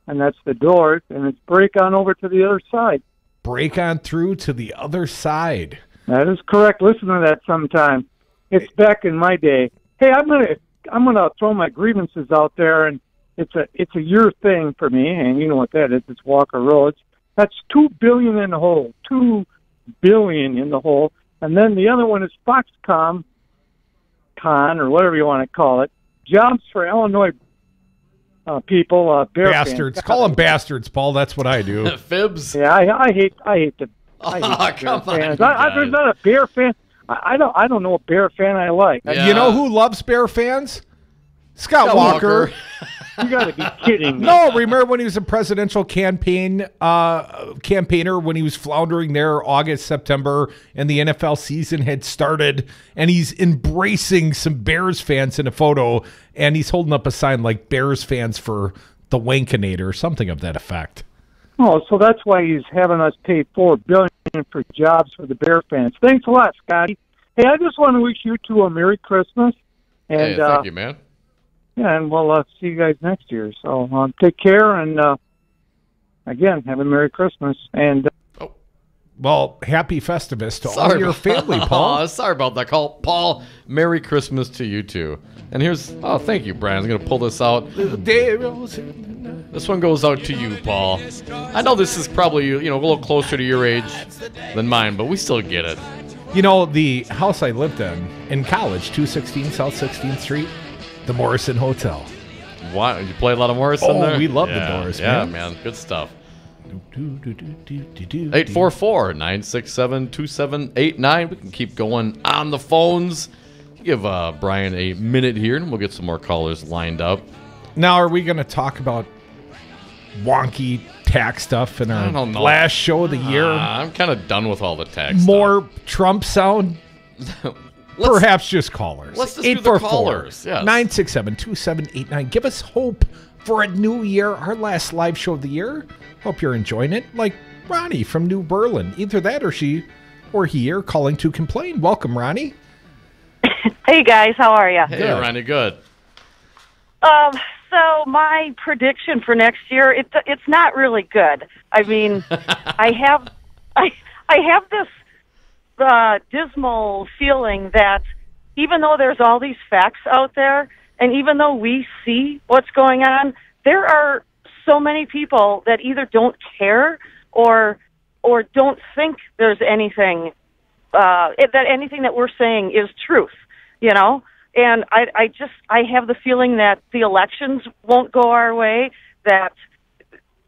and that's The Doors, and it's Break On Over to the Other Side. Break on through to the other side. That is correct. Listen to that sometime. It's back in my day. Hey, I'm gonna throw my grievances out there, and it's a year thing for me, and you know what that is. It's Walker Roads. That's $2 billion in the hole. $2 billion in the hole. And then the other one is Foxconn, or whatever you want to call it. Jobs for Illinois people. Bastards. Call them bastards, Paul. That's what I do. Fibs. Yeah, I hate the come fans. on, I'm not a Bear fan. I don't know a Bear fan I like. Yeah. You know who loves Bear fans? Scott Walker. You got to be kidding me. No, remember when he was a presidential campaigner when he was floundering there August, September, and the NFL season had started, and he's embracing some Bears fans in a photo, and he's holding up a sign like Bears fans for the Wankinator or something of that effect. Oh, so that's why he's having us pay $4 billion for jobs for the Bear fans. Thanks a lot, Scotty. Hey, I just want to wish you two a Merry Christmas. And, hey, thank you, man. Yeah, and we'll see you guys next year. So take care, and again, have a Merry Christmas. And well, happy Festivus to all your family, Paul. Sorry about that call, Paul. Merry Christmas to you too. And here's thank you, Brian. I'm gonna pull this out. This one goes out to you, Paul. I know this is probably a little closer to your age than mine, but we still get it. You know, the house I lived in college, 216 South 16th Street, the Morrison Hotel. Why? You play a lot of Morrison there? We love the Doors, Yeah, man. man. Good stuff. 844-967-2789. We can keep going on the phones. Give Brian a minute here, and we'll get some more callers lined up. Now, are we going to talk about wonky tax stuff in I our don't know. last show of the year? I'm kind of done with all the tax More Trump sound? Perhaps just callers. Let's just do the callers. Yes. 967-2789. Give us hope for a new year. Our last live show of the year. Hope you're enjoying it. Like Ronnie from New Berlin. Either that or he are calling to complain. Welcome, Ronnie. Hey, guys. How are you? Hey, Ronnie. Good. So my prediction for next year, it's not really good. I mean, I have this dismal feeling that even though there's all these facts out there, and even though we see what's going on, there are so many people that either don't care or don't think there's anything that anything that we're saying is truth, you know. And I have the feeling that the elections won't go our way, that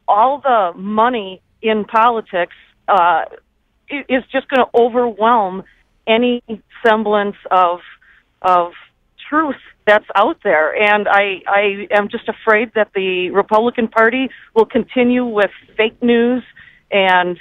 all the money in politics is just going to overwhelm any semblance of truth that's out there. And I am just afraid that the Republican Party will continue with fake news, and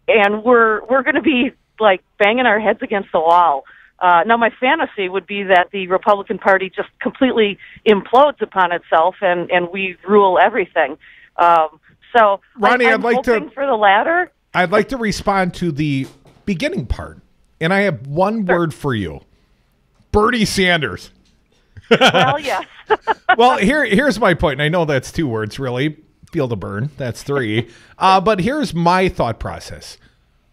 we're going to be like banging our heads against the wall. Now, my fantasy would be that the Republican Party just completely implodes upon itself and we rule everything. So, Ronnie, I'm hoping for the latter. I'd like to respond to the beginning part, and I have one word for you. Bernie Sanders. Well, yes. Well, here's my point, and I know that's 2 words, really. Feel the burn. That's 3. But here's my thought process.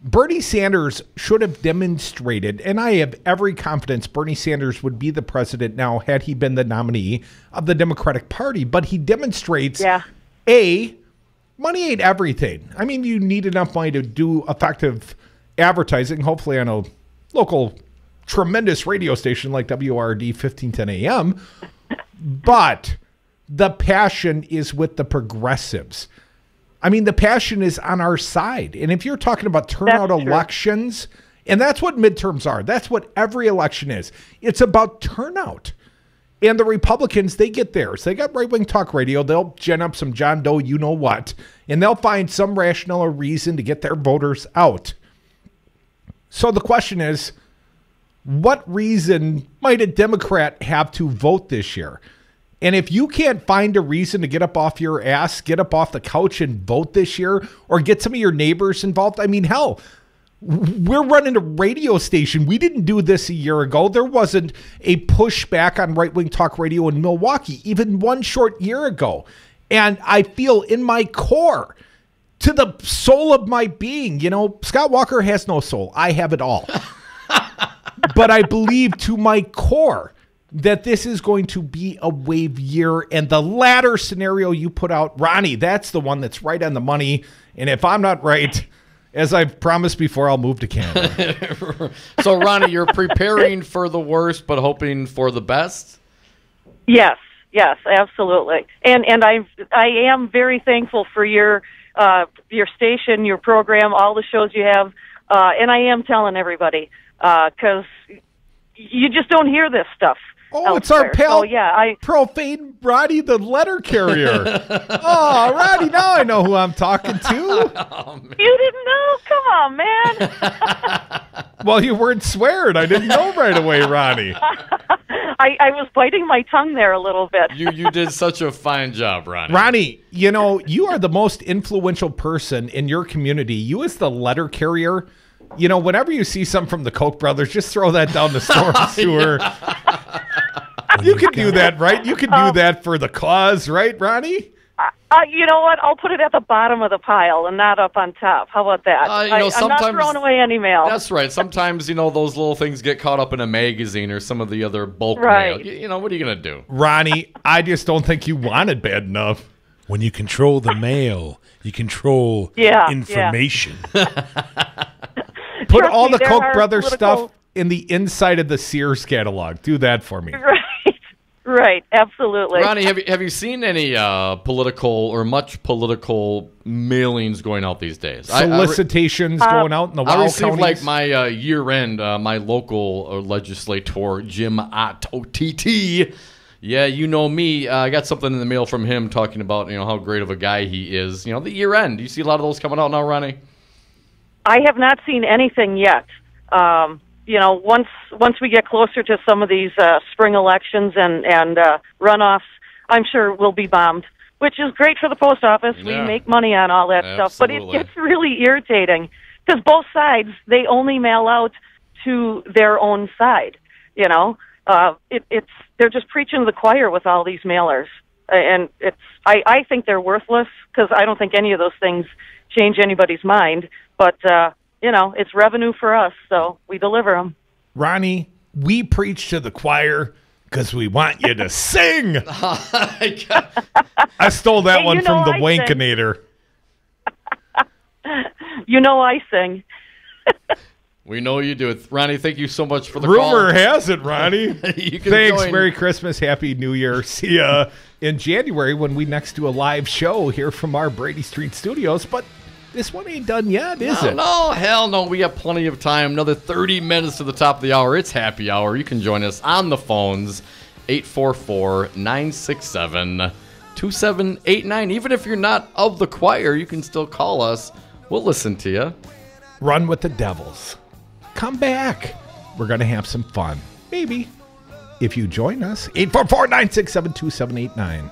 Bernie Sanders should have demonstrated, and I have every confidence Bernie Sanders would be the president now had he been the nominee of the Democratic Party, but he demonstrates, A, money ain't everything. I mean, you need enough money to do effective advertising, hopefully on a local tremendous radio station like WRD 1510 AM, but the passion is with the progressives. I mean, the passion is on our side. And if you're talking about turnout elections, and that's what midterms are, that's what every election is. It's about turnout. And the Republicans, they get theirs. They got right-wing talk radio. They'll gin up some John Doe you-know-what, and they'll find some rational or reason to get their voters out. So the question is, what reason might a Democrat have to vote this year? And if you can't find a reason to get up off your ass, get up off the couch and vote this year, or get some of your neighbors involved, I mean, hell, we're running a radio station. We didn't do this a year ago. There wasn't a pushback on right-wing talk radio in Milwaukee, even one short year ago. And I feel in my core, to the soul of my being, you know, Scott Walker has no soul. I have it all. But I believe to my core that this is going to be a wave year, and the latter scenario you put out, Ronnie, that's the one that's right on the money. And if I'm not right, as I've promised before, I'll move to Canada. So, Ronnie, you're preparing for the worst but hoping for the best? Yes, absolutely. And I am very thankful for your station, your program, all the shows you have. And I am telling everybody, because you just don't hear this stuff. Oh, it's our pal, so, Profane Roddy, the letter carrier. Oh, Roddy, now I know who I'm talking to. You didn't know? Come on, man. Well, you weren't swearing. I didn't know right away, Roddy. I was biting my tongue there a little bit. You did such a fine job, Ronnie. Ronnie, you know, you are the most influential person in your community. You as the letter carrier, you know, whenever you see something from the Koch brothers, just throw that down the storm sewer. You can do that, right? You can do that for the cause, right, Ronnie? You know what? I'll put it at the bottom of the pile and not up on top. How about that? I'm not throwing away any mail. That's right. Sometimes, you know, those little things get caught up in a magazine or some of the other bulk mail. You know, what are you going to do? Ronnie, I just don't think you want it bad enough. When you control the mail, you control information. Put trust all me, the there Koch are brothers political- stuff in the inside of the Sears catalog. Do that for me. Right, absolutely. Ronnie, have you seen any political or much political mailings going out these days? Solicitations going out in the I WOW received counties? like my year-end, my local legislator, Jim Ott, OTT. Yeah, you know me. I got something in the mail from him talking about how great of a guy he is. The year-end. Do you see a lot of those coming out now, Ronnie? I have not seen anything yet. Once we get closer to some of these spring elections and runoffs, I'm sure we'll be bombed, which is great for the post office. Yeah. We make money on all that stuff, but it Absolutely. gets really irritating because both sides, they only mail out to their own side. They're just preaching to the choir with all these mailers, and I think they're worthless because I don't think any of those things change anybody's mind, but it's revenue for us, so we deliver them. Ronnie, we preach to the choir because we want you to sing. I stole that Hey, one from the I Wankinator. I sing. We know you do it. Ronnie, thank you so much for the Rumor call. has it, Ronnie. You can Thanks. join. Merry Christmas. Happy New Year. See ya in January when we next do a live show here from our Brady Street studios. But this one ain't done yet, is it? No, hell no. We have plenty of time. Another 30 minutes to the top of the hour. It's happy hour. You can join us on the phones, 844-967-2789. Even if you're not of the choir, you can still call us. We'll listen to you. Run with the Devils. Come back. We're going to have some fun. Maybe. If you join us. 844-967-2789.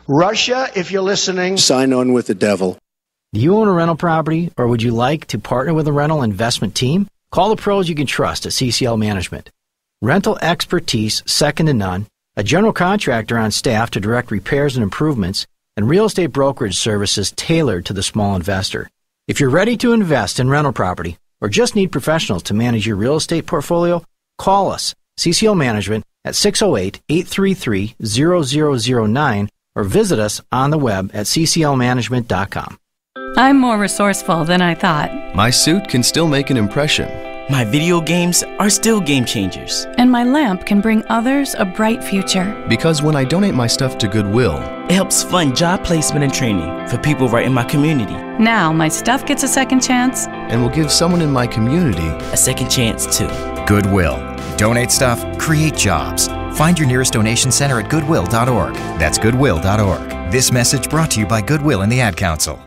Russia, if you're listening, sign on with the devil. Do you own a rental property, or would you like to partner with a rental investment team? Call the pros you can trust at CCL Management. Rental expertise second to none, a general contractor on staff to direct repairs and improvements, and real estate brokerage services tailored to the small investor. If you're ready to invest in rental property, or just need professionals to manage your real estate portfolio, call us, CCL Management, at 608-833-0009, or visit us on the web at cclmanagement.com. I'm more resourceful than I thought. My suit can still make an impression. My video games are still game changers. And my lamp can bring others a bright future. Because when I donate my stuff to Goodwill, it helps fund job placement and training for people right in my community. Now my stuff gets a second chance. And will give someone in my community a second chance too. Goodwill. Donate stuff, create jobs. Find your nearest donation center at goodwill.org. That's goodwill.org. This message brought to you by Goodwill and the Ad Council.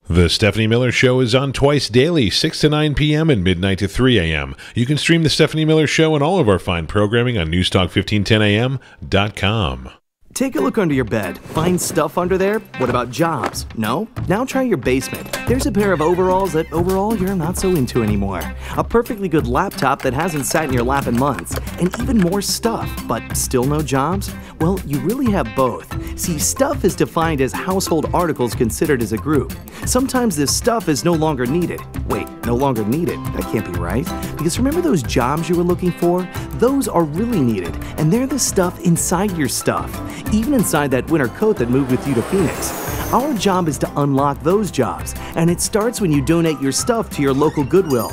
The Stephanie Miller Show is on twice daily, 6 to 9 p.m. and midnight to 3 a.m. You can stream The Stephanie Miller Show and all of our fine programming on newstalk1510am.com. Take a look under your bed. Find stuff under there? What about jobs? No? Now try your basement. There's a pair of overalls that overall you're not so into anymore. A perfectly good laptop that hasn't sat in your lap in months. And even more stuff, but still no jobs? Well, you really have both. See, stuff is defined as household articles considered as a group. Sometimes this stuff is no longer needed. Wait, no longer needed? That can't be right. Because remember those jobs you were looking for? Those are really needed, and they're the stuff inside your stuff. Even inside that winter coat that moved with you to Phoenix. Our job is to unlock those jobs, and it starts when you donate your stuff to your local Goodwill.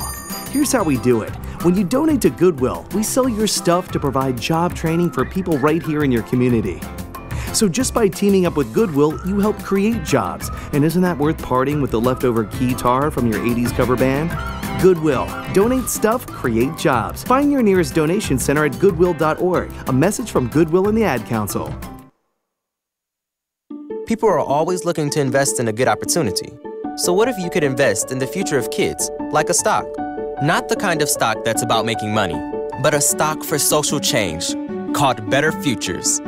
Here's how we do it. When you donate to Goodwill, we sell your stuff to provide job training for people right here in your community. So just by teaming up with Goodwill, you help create jobs. And isn't that worth parting with the leftover guitar from your 80s cover band? Goodwill. Donate stuff, create jobs. Find your nearest donation center at goodwill.org. A message from Goodwill and the Ad Council. People are always looking to invest in a good opportunity. So what if you could invest in the future of kids, like a stock? Not the kind of stock that's about making money, but a stock for social change, called Better Futures.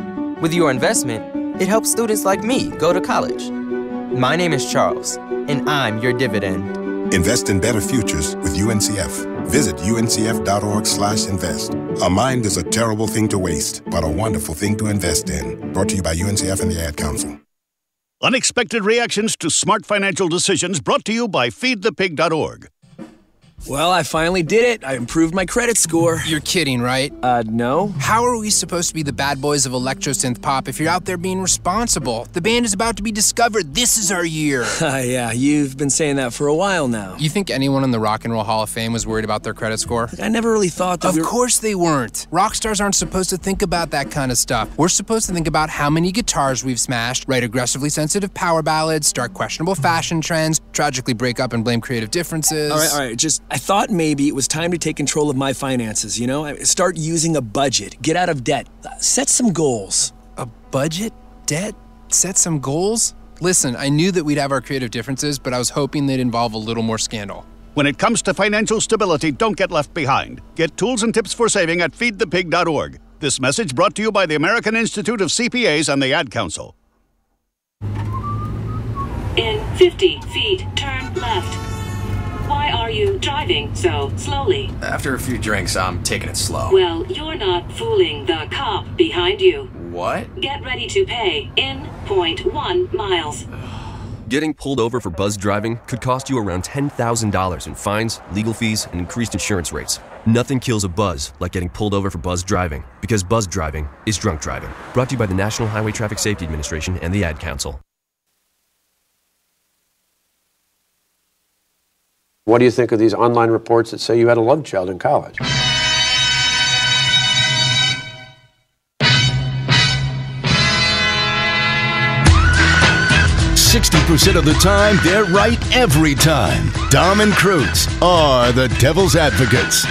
With your investment, it helps students like me go to college. My name is Charles, and I'm your dividend. Invest in better futures with UNCF. Visit uncf.org/invest. A mind is a terrible thing to waste, but a wonderful thing to invest in. Brought to you by UNCF and the Ad Council. Unexpected reactions to smart financial decisions brought to you by feedthepig.org. Well, I finally did it. I improved my credit score. You're kidding, right? No. How are we supposed to be the bad boys of electro-synth pop if you're out there being responsible? The band is about to be discovered. This is our year. Yeah, you've been saying that for a while now. You think anyone in the Rock and Roll Hall of Fame was worried about their credit score? I never really thought that. Of course they weren't. Rock stars aren't supposed to think about that kind of stuff. We're supposed to think about how many guitars we've smashed, write aggressively sensitive power ballads, start questionable fashion trends, tragically break up and blame creative differences. All right. I thought maybe it was time to take control of my finances, you know? Start using a budget, get out of debt, set some goals. A budget? Debt? Set some goals? Listen, I knew that we'd have our creative differences, but I was hoping they'd involve a little more scandal. When it comes to financial stability, don't get left behind. Get tools and tips for saving at feedthepig.org. This message brought to you by the American Institute of CPAs and the Ad Council. In 50 feet, turn left. Why are you driving so slowly? After a few drinks, I'm taking it slow. Well, you're not fooling the cop behind you. What? Get ready to pay in 0.1 miles. Getting pulled over for buzz driving could cost you around $10,000 in fines, legal fees, and increased insurance rates. Nothing kills a buzz like getting pulled over for buzz driving, because buzz driving is drunk driving. Brought to you by the National Highway Traffic Safety Administration and the Ad Council. What do you think of these online reports that say you had a love child in college? 60% of the time, they're right every time. Dom and Krutz are the Devil's Advocates.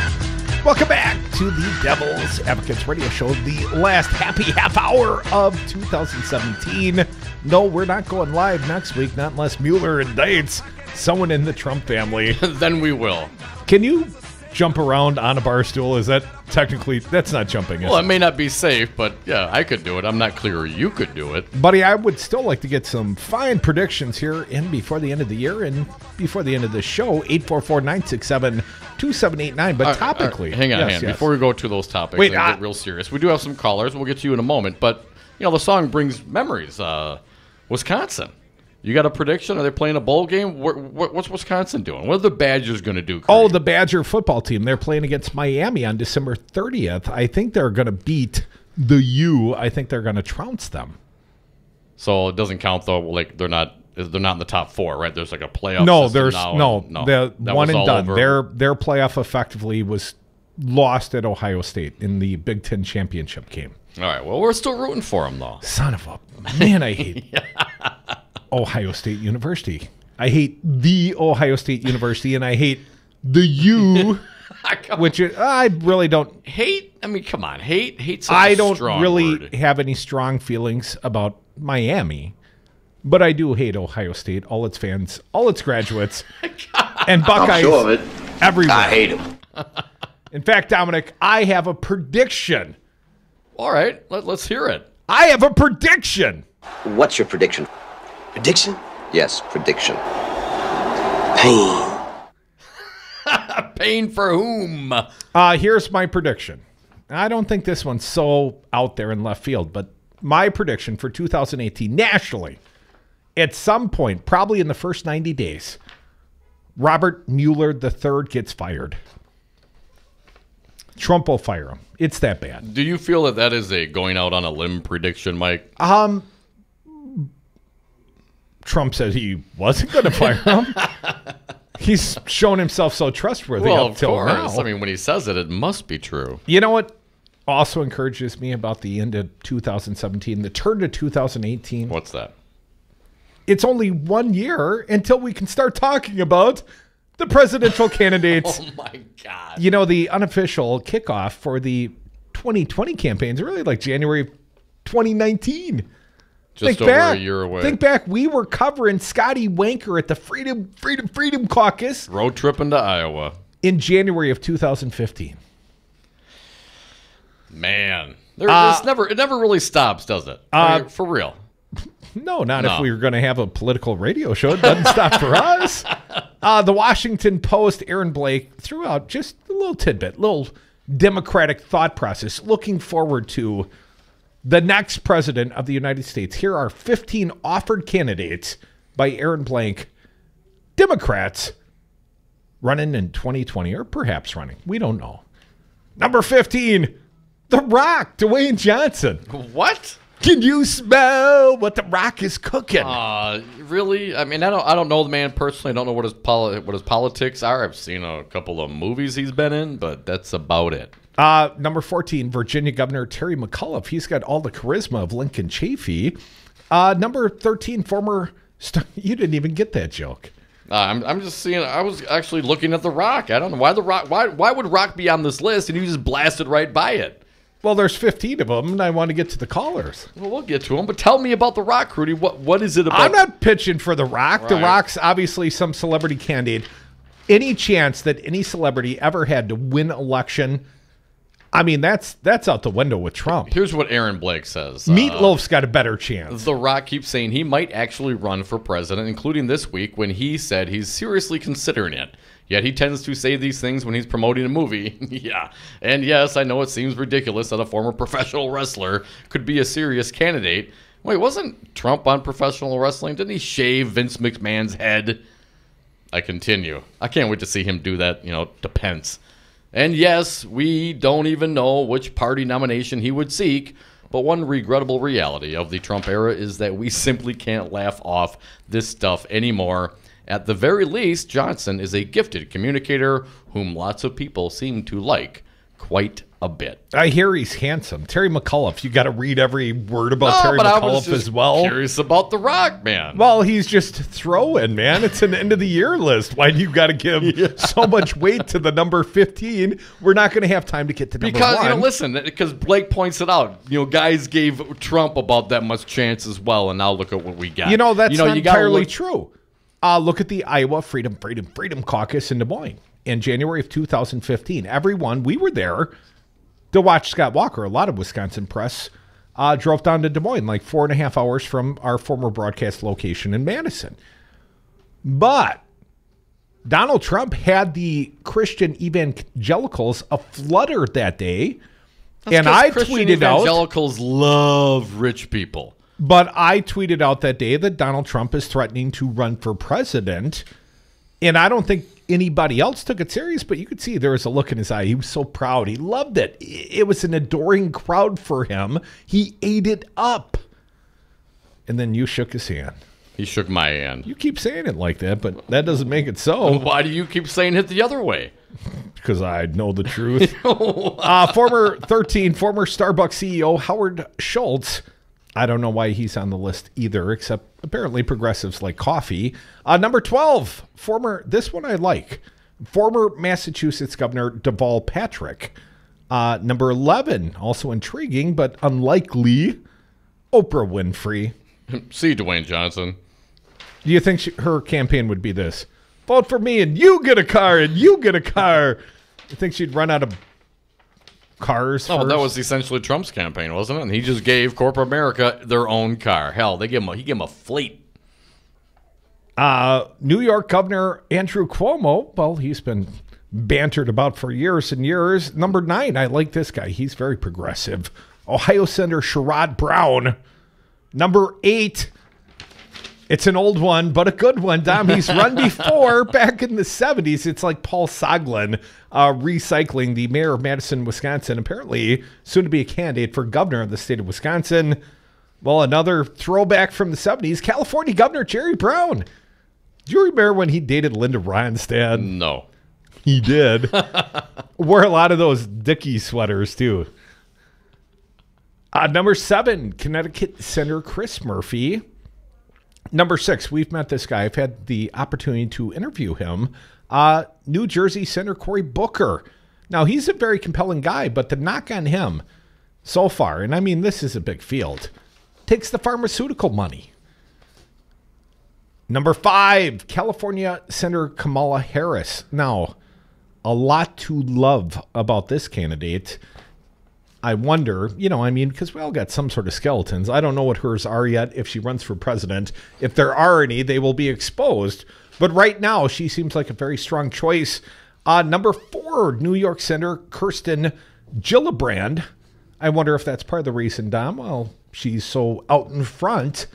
Welcome back to the Devil's Advocates radio show, the last happy half hour of 2017. No, we're not going live next week, not unless Mueller indicts someone in the Trump family. Then we will. Can you jump around on a bar stool? Is that technically, that's not jumping, is Well, it may not be safe, but yeah, I could do it. I'm not clear you could do it. Buddy, I would still like to get some fine predictions here in before the end of the year and before the end of the show. 844-967-2789. But topically. Hang on. Before we go to those topics and get real serious, we do have some callers. We'll get to you in a moment. But, you know, the song brings memories. Wisconsin. You got a prediction? Are they playing a bowl game? What's Wisconsin doing? What are the Badgers going to do? Oh, the Badger football team. They're playing against Miami on December 30th. I think they're going to beat the U. I think they're going to trounce them. So it doesn't count, though. Like they're not in the top four, right? There's like a playoff. No, system there's now. The one and done. Over. Their playoff effectively was lost at Ohio State in the Big Ten championship game. All right. Well, we're still rooting for them, though. Son of a man, I hate Ohio State University. I hate the Ohio State University, and I hate the U, which I really don't hate. I mean, come on, hate. Such I a don't strong really word. have any strong feelings about Miami, but I do hate Ohio State, all its fans, all its graduates, and Buckeyes. I'm sure of it. Everywhere. I hate them. In fact, Dominic, I have a prediction. All right, let's hear it. I have a prediction. What's your prediction? Prediction? Yes, prediction. Pain. Pain for whom? Here's my prediction. I don't think this one's so out there in left field, but my prediction for 2018 nationally, at some point, probably in the first 90 days, Robert Mueller III gets fired. Trump will fire him. It's that bad. Do you feel that is a going out on a limb prediction, Mike? Trump said he wasn't going to fire him. He's shown himself so trustworthy Well, up till of course. now. I mean, when he says it, it must be true. You know what? also encourages me about the end of 2017, the turn to 2018. What's that? It's only 1 year until we can start talking about the presidential candidates. Oh, my God. You know, the unofficial kickoff for the 2020 campaigns really like January of 2019. Just over a year away. Think back. We were covering Scotty Wanker at the Freedom Caucus. Road tripping to Iowa. In January of 2015. Man. It never really stops, does it? For real. No, not if we were going to have a political radio show. It doesn't stop for us. The Washington Post, Aaron Blake, threw out just a little tidbit, little Democratic thought process, looking forward to the next president of the United States. Here are 15 offered candidates by Aaron Blake, Democrats, running in 2020, or perhaps running. We don't know. Number 15, The Rock, Dwayne Johnson. What? Can you smell what The Rock is cooking? Really? I mean, I don't know the man personally. I don't know what his politics are. I've seen a couple of movies he's been in, but that's about it. Number 14, Virginia Governor Terry McAuliffe. He's got all the charisma of Lincoln Chafee. Number 13, former you didn't even get that joke. I'm just seeing. I was actually looking at The Rock. I don't know why The Rock. Why would Rock be on this list and you just blasted right by it? Well, there's 15 of them, and I want to get to the callers. Well, we'll get to them, but tell me about The Rock, Rudy. What is it about? I'm not pitching for The Rock. Right. The Rock's obviously some celebrity candidate. Any chance that any celebrity ever had to win election, I mean, that's out the window with Trump. Here's what Aaron Blake says. Meatloaf's got a better chance. The Rock keeps saying he might actually run for president, including this week when he said he's seriously considering it. Yet he tends to say these things when he's promoting a movie. Yeah. And yes, I know it seems ridiculous that a former professional wrestler could be a serious candidate. Wait, wasn't Trump on professional wrestling? Didn't he shave Vince McMahon's head? I continue. I can't wait to see him do that, to Pence. And yes, we don't even know which party nomination he would seek, but one regrettable reality of the Trump era is that we simply can't laugh off this stuff anymore. At the very least, Johnson is a gifted communicator whom lots of people seem to like quite a bit. I hear he's handsome. Terry McAuliffe, you got to read every word about Terry McAuliffe as well. Curious about The Rock, man. Well, he's just throwing, man. It's an end of the year list. Why do you got to give so much weight to the number 15? We're not going to have time to get to number 1. Listen, because Blake points it out. Guys gave Trump about that much chance as well, and now look at what we got. That's not entirely true. Look at the Iowa Freedom Caucus in Des Moines in January of 2015. Everyone, we were there to watch Scott Walker. A lot of Wisconsin press drove down to Des Moines, like 4.5 hours from our former broadcast location in Madison. But Donald Trump had the Christian evangelicals aflutter that day. And I tweeted out, evangelicals love rich people. But I tweeted out that day that Donald Trump is threatening to run for president. And I don't think anybody else took it serious, but you could see there was a look in his eye. He was so proud. He loved it. It was an adoring crowd for him. He ate it up. And then you shook his hand. He shook my hand. You keep saying it like that, but that doesn't make it so. Why do you keep saying it the other way? Because I know the truth. Former Starbucks CEO Howard Schultz. I don't know why he's on the list either, except apparently progressives like coffee. Number 12, this one I like, former Massachusetts Governor Deval Patrick. Number 11, also intriguing but unlikely, Oprah Winfrey. See, Dwayne Johnson. Do you think her campaign would be this? Vote for me and you get a car and you get a car. You think she'd run out of cars? Oh, that was essentially Trump's campaign, wasn't it? And he just gave corporate America their own car. Hell, he gave him a fleet. New York Governor Andrew Cuomo, well, he's been bantered about for years and years. Number 9, I like this guy. He's very progressive. Ohio Senator Sherrod Brown. Number 8, it's an old one, but a good one, Dom. He's run before back in the 70s. It's like Paul Soglin recycling, the mayor of Madison, Wisconsin, apparently soon to be a candidate for governor of the state of Wisconsin. Well, another throwback from the 70s, California Governor Jerry Brown. Do you remember when he dated Linda Ronstadt? No. He did. Wore a lot of those Dickie sweaters, too. Number 7, Connecticut Senator Chris Murphy. Number 6, we've met this guy. I've had the opportunity to interview him. New Jersey Senator Cory Booker. Now, he's a very compelling guy, but the knock on him so far, and I mean, this is a big field, takes the pharmaceutical money. Number 5, California Senator Kamala Harris. Now, a lot to love about this candidate. I wonder, because we all got some sort of skeletons. I don't know what hers are yet if she runs for president. If there are any, they will be exposed. But right now, she seems like a very strong choice. Number 4, New York Senator Kirsten Gillibrand. I wonder if that's part of the reason, Dom. Well, she's so out in front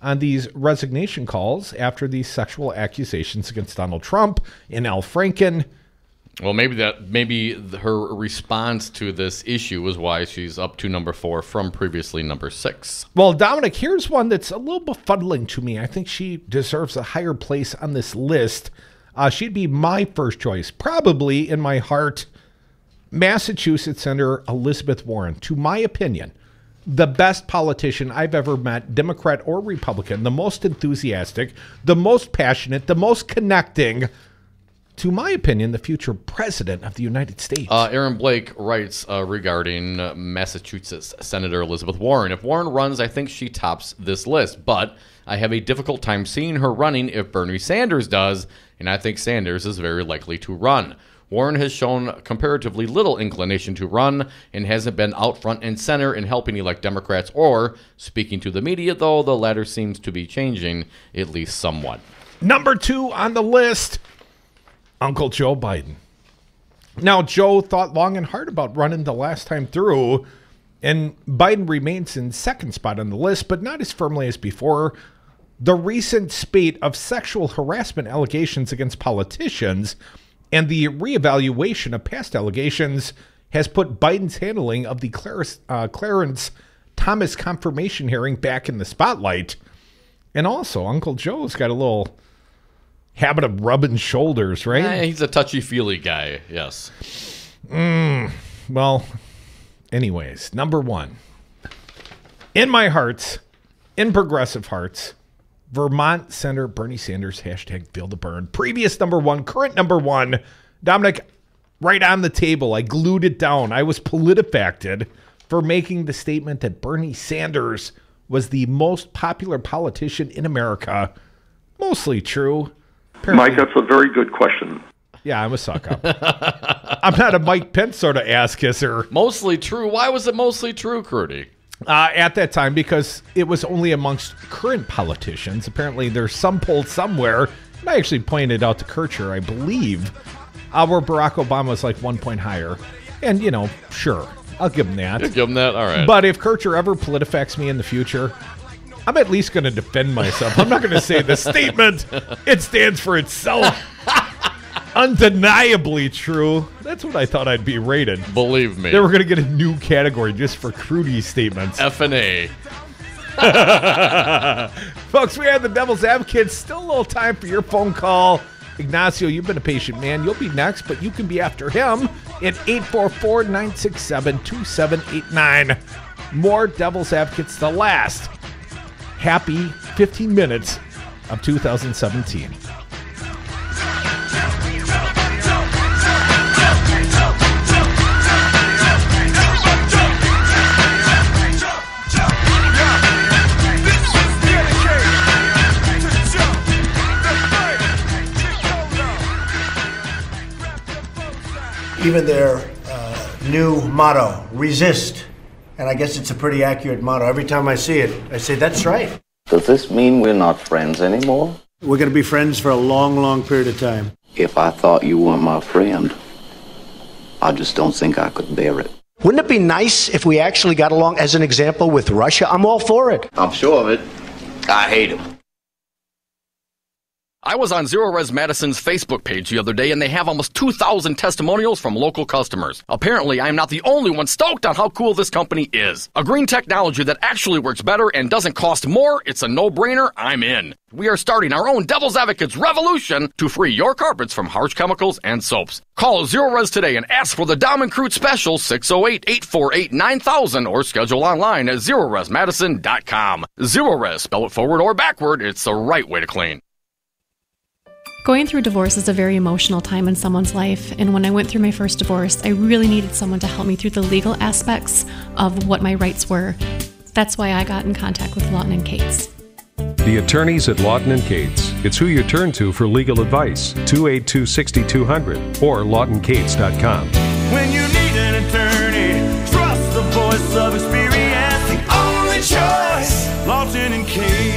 on these resignation calls after these sexual accusations against Donald Trump and Al Franken. Well, maybe her response to this issue is why she's up to number 4 from previously number 6. Well, Dominic, here's one that's a little befuddling to me. I think she deserves a higher place on this list. She'd be my first choice, probably in my heart. Massachusetts Senator Elizabeth Warren, to my opinion, the best politician I've ever met, Democrat or Republican, the most enthusiastic, the most passionate, the most connecting, to my opinion, the future president of the United States. Aaron Blake writes regarding Massachusetts Senator Elizabeth Warren. If Warren runs, I think she tops this list, but I have a difficult time seeing her running if Bernie Sanders does, and I think Sanders is very likely to run. Warren has shown comparatively little inclination to run and hasn't been out front and center in helping elect Democrats or speaking to the media, though the latter seems to be changing, at least somewhat. Number 2 on the list, Uncle Joe Biden. Now, Joe thought long and hard about running the last time through, and Biden remains in second spot on the list, but not as firmly as before. The recent spate of sexual harassment allegations against politicians and the reevaluation of past allegations has put Biden's handling of the Clarence Thomas confirmation hearing back in the spotlight. And also, Uncle Joe's got a little habit of rubbing shoulders, right? Yeah, he's a touchy-feely guy, yes. Well, anyways, number 1. In my hearts, in progressive hearts, Vermont Senator Bernie Sanders, #FeelTheBurn. Previous number 1, current number 1. Dominic, right on the table. I glued it down. I was PolitiFacted for making the statement that Bernie Sanders was the most popular politician in America. Mostly true. Apparently, Mike, that's a very good question. Yeah, I'm a suck-up. I'm not a Mike Pence sort of ass-kisser. Mostly true? Why was it mostly true, Crudy? At that time, because it was only amongst current politicians. Apparently, there's some poll somewhere, and I actually pointed out to Kircher, I believe, where Barack Obama was like 1 point higher. And, sure, I'll give him that. You'll give him that? All right. But if Kircher ever PolitiFacts me in the future, I'm at least going to defend myself. I'm not going to say the statement. It stands for itself. Undeniably true. That's what I thought I'd be rated. Believe me. They were going to get a new category just for Crudy statements. F&A. Folks, we had the Devil's Advocate. Still a little time for your phone call. Ignacio, you've been a patient man. You'll be next, but you can be after him at 844-967-2789. More Devil's Advocates, the last happy 15 minutes of 2017. Even their new motto, resist. And I guess it's a pretty accurate motto. Every time I see it, I say, that's right. Does this mean we're not friends anymore? We're going to be friends for a long, long period of time. If I thought you weren't my friend, I just don't think I could bear it. Wouldn't it be nice if we actually got along, as an example, with Russia? I'm all for it. I'm sure of it. I hate him. I was on Zero Res Madison's Facebook page the other day, and they have almost 2,000 testimonials from local customers. Apparently, I'm not the only one stoked on how cool this company is. A green technology that actually works better and doesn't cost more. It's a no-brainer. I'm in. We are starting our own Devil's Advocates revolution to free your carpets from harsh chemicals and soaps. Call Zero Res today and ask for the Dom and Crute special 608-848-9000 or schedule online at ZeroResMadison.com. Zero Res, spell it forward or backward. It's the right way to clean. Going through divorce is a very emotional time in someone's life, and when I went through my first divorce, I really needed someone to help me through the legal aspects of what my rights were. That's why I got in contact with Lawton and Cates. The attorneys at Lawton and Cates. It's who you turn to for legal advice. 282-6200 or lawtoncates.com. When you need an attorney, trust the voice of experience. The only choice, Lawton and Cates.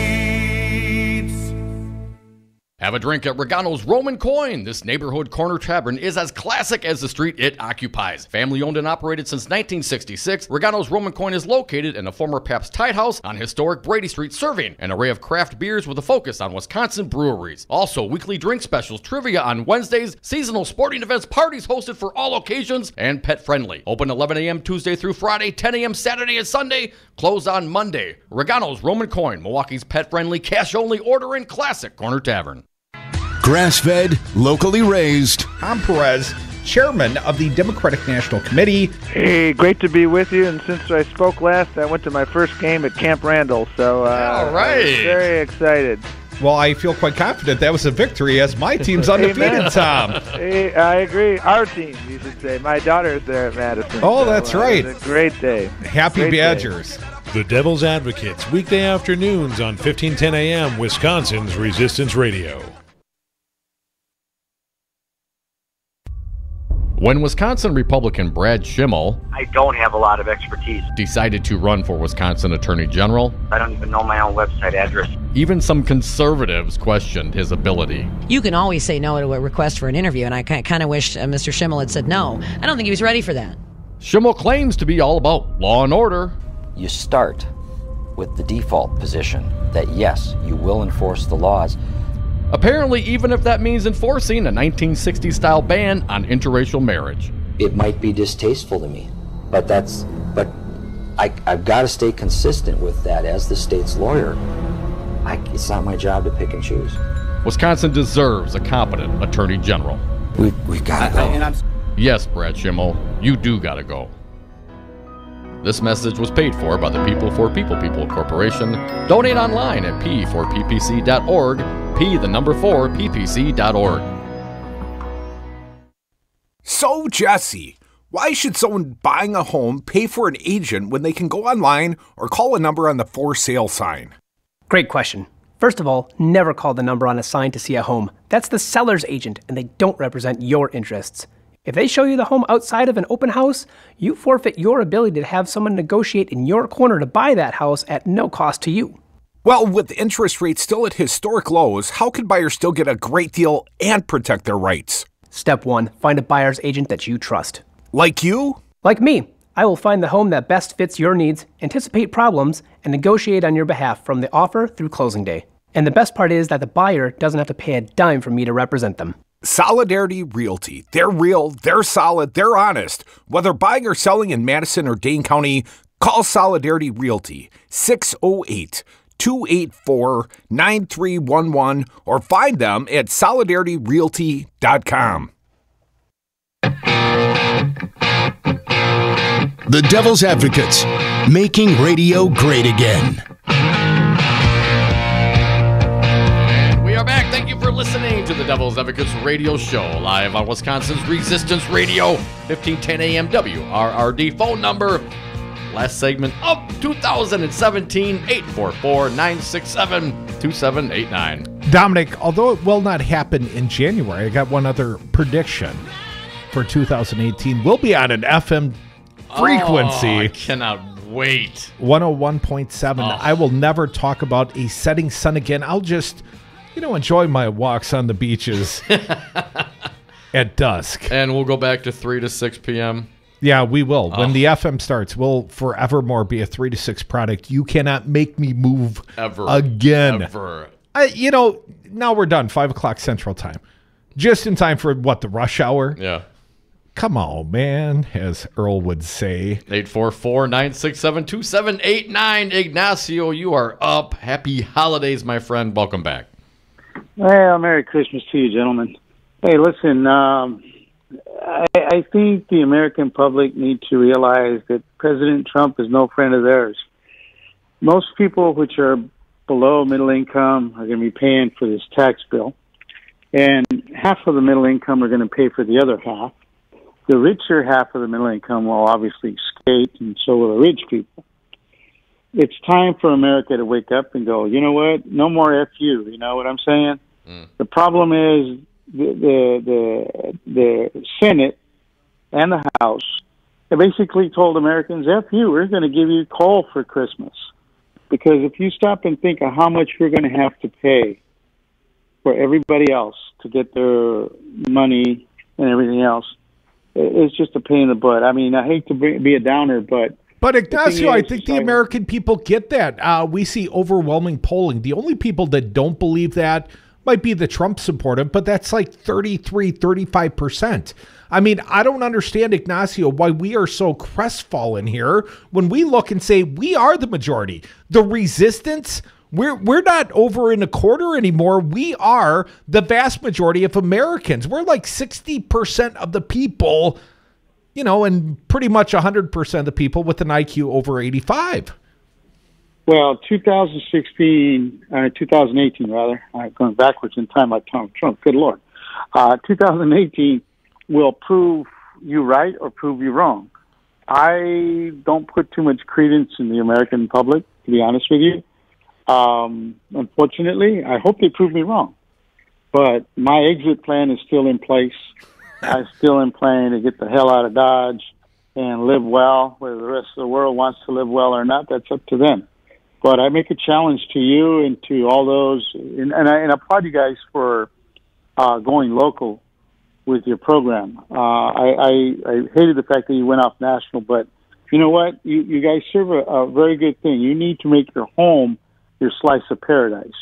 Have a drink at Regano's Roman Coin. This neighborhood corner tavern is as classic as the street it occupies. Family owned and operated since 1966, Regano's Roman Coin is located in a former Pabst Tide House on historic Brady Street, serving an array of craft beers with a focus on Wisconsin breweries. Also, weekly drink specials, trivia on Wednesdays, seasonal sporting events, parties hosted for all occasions, and pet friendly. Open 11 a.m. Tuesday through Friday, 10 a.m. Saturday and Sunday, closed on Monday. Regano's Roman Coin, Milwaukee's pet friendly, cash only order and classic corner tavern. Grass-fed, locally raised. Tom Perez, chairman of the Democratic National Committee. Hey, great to be with you. And since I spoke last, I went to my first game at Camp Randall. So all right. I'm very excited. Well, I feel quite confident that was a victory as my team's undefeated, Tom. Hey, I agree. Our team, you should say. My daughter's there at Madison. Oh, that's right. It's a great day. Happy great Badgers. Day. The Devil's Advocates, weekday afternoons on 1510 a.m. Wisconsin's Resistance Radio. When Wisconsin Republican Brad Schimmel, I don't have a lot of expertise, decided to run for Wisconsin Attorney General, I don't even know my own website address. Even some conservatives questioned his ability. You can always say no to a request for an interview, and I kind of wish Mr. Schimmel had said no. I don't think he was ready for that. Schimmel claims to be all about law and order. You start with the default position that yes, you will enforce the laws. Apparently, even if that means enforcing a 1960s-style ban on interracial marriage. It might be distasteful to me, but I've got to stay consistent with that as the state's lawyer. It's not my job to pick and choose. Wisconsin deserves a competent attorney general. We've got to go. Yes, Brad Schimmel, you do got to go. This message was paid for by the People for People Corporation. Donate online at p4ppc.org, p4ppc.org. So, Jesse, why should someone buying a home pay for an agent when they can go online or call a number on the for sale sign? Great question. First of all, never call the number on a sign to see a home. That's the seller's agent, and they don't represent your interests. If they show you the home outside of an open house, you forfeit your ability to have someone negotiate in your corner to buy that house at no cost to you. Well, with interest rates still at historic lows, how can buyers still get a great deal and protect their rights? Step 1, find a buyer's agent that you trust. Like you? Like me. I will find the home that best fits your needs, anticipate problems, and negotiate on your behalf from the offer through closing day. And the best part is that the buyer doesn't have to pay a dime for me to represent them. Solidarity Realty. They're real, they're solid, they're honest. Whether buying or selling in Madison or Dane County, call Solidarity Realty, 608-284-9311, or find them at solidarityrealty.com. The Devil's Advocates, making radio great again. We are back. Thank you for listening to the Devil's Advocates radio show, live on Wisconsin's Resistance Radio, 1510 AM WRRD. Phone number, last segment of 2017, 844-967-2789. Dominic, although it will not happen in January, I got one other prediction for 2018. We'll be on an FM frequency. Oh, I cannot wait. 101.7. Oh. I will never talk about a setting sun again. I'll just, enjoy my walks on the beaches at dusk. And we'll go back to 3 to 6 p.m. Yeah, we will. When the FM starts, we'll forevermore be a 3 to 6 product. You cannot make me move ever again. Ever. Now we're done. 5 o'clock Central Time. Just in time for the rush hour? Yeah. Come on, man, as Earl would say. 844-967-2789. Ignacio, you are up. Happy holidays, my friend. Welcome back. Well, Merry Christmas to you, gentlemen. Hey, listen, I think the American public need to realize that President Trump is no friend of theirs. Most people which are below middle income are going to be paying for this tax bill, and half of the middle income are going to pay for the other half. The richer half of the middle income will obviously skate, and so will the rich people. It's time for America to wake up and go, you know what? No more FU. You know what I'm saying? The problem is the Senate and the House have basically told Americans, FU, we're going to give you coal for Christmas. Because if you stop and think of how much we're going to have to pay for everybody else to get their money and everything else, it's just a pain in the butt. I mean, I hate to be a downer, but Ignacio, I think the American people get that. We see overwhelming polling. The only people that don't believe that might be the Trump supportive, but that's like 33, 35%. I mean, I don't understand, Ignacio, why we are so crestfallen here when we look and say we are the majority. The resistance, we're not over in a quarter anymore. We are the vast majority of Americans. We're like 60% of the people, and pretty much 100% of the people with an IQ over 85. Well, 2018 rather, going backwards in time like Donald Trump, good Lord. 2018 will prove you right or prove you wrong. I don't put too much credence in the American public, to be honest with you. Unfortunately, I hope they prove me wrong. But my exit plan is still in place. I still am planning to get the hell out of Dodge and live well. Whether the rest of the world wants to live well or not, that's up to them. But I make a challenge to you and to all those, and I applaud you guys for going local with your program. I hated the fact that you went off national, but you know what? You guys serve a very good thing. You need to make your home your slice of paradise.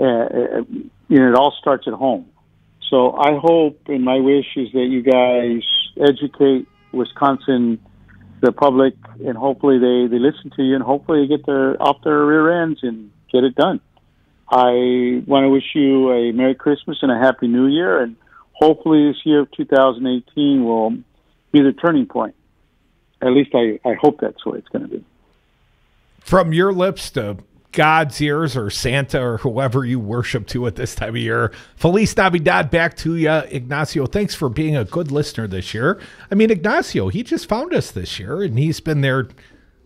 It all starts at home. So I hope, and my wish is that you guys educate Wisconsin, the public, and hopefully they listen to you, and hopefully they get off their rear ends and get it done. I want to wish you a Merry Christmas and a Happy New Year, and hopefully this year of 2018 will be the turning point. At least I hope that's what it's going to be. From your lips to God's ears or Santa or whoever you worship to at this time of year, Feliz Navidad back to you, Ignacio. Thanks for being a good listener this year. I mean, Ignacio, he just found us this year, and he's been there,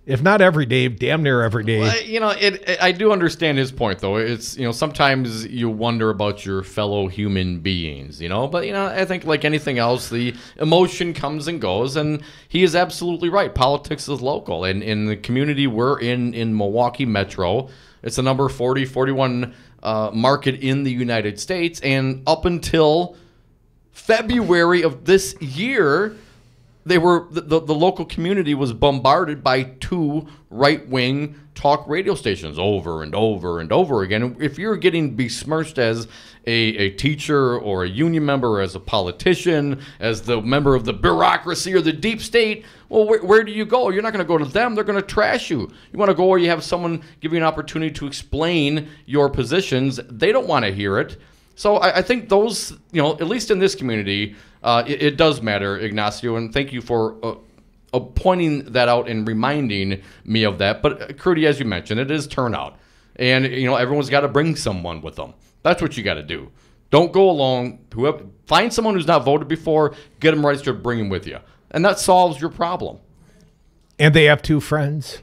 if not every day, damn near every day. Well, I do understand his point, though. It's, sometimes you wonder about your fellow human beings, But, I think like anything else, the emotion comes and goes, and he is absolutely right. Politics is local. And in the community we're in Milwaukee Metro, it's a number 41 market in the United States. And up until February of this year, the local community was bombarded by 2 right-wing talk radio stations over and over and over again. If you're getting besmirched as a teacher or a union member, or as a politician, as the member of the bureaucracy or the deep state, well, where do you go? You're not going to go to them. They're going to trash you. You want to go where you have someone give you an opportunity to explain your positions. They don't want to hear it. So I think those, at least in this community, it does matter, Ignacio, and thank you for pointing that out and reminding me of that. But, Crudy, as you mentioned, it is turnout. And, everyone's got to bring someone with them. That's what you got to do. Don't go alone. Find someone who's not voted before, get them registered, bring them with you. And that solves your problem. And they have 2 friends.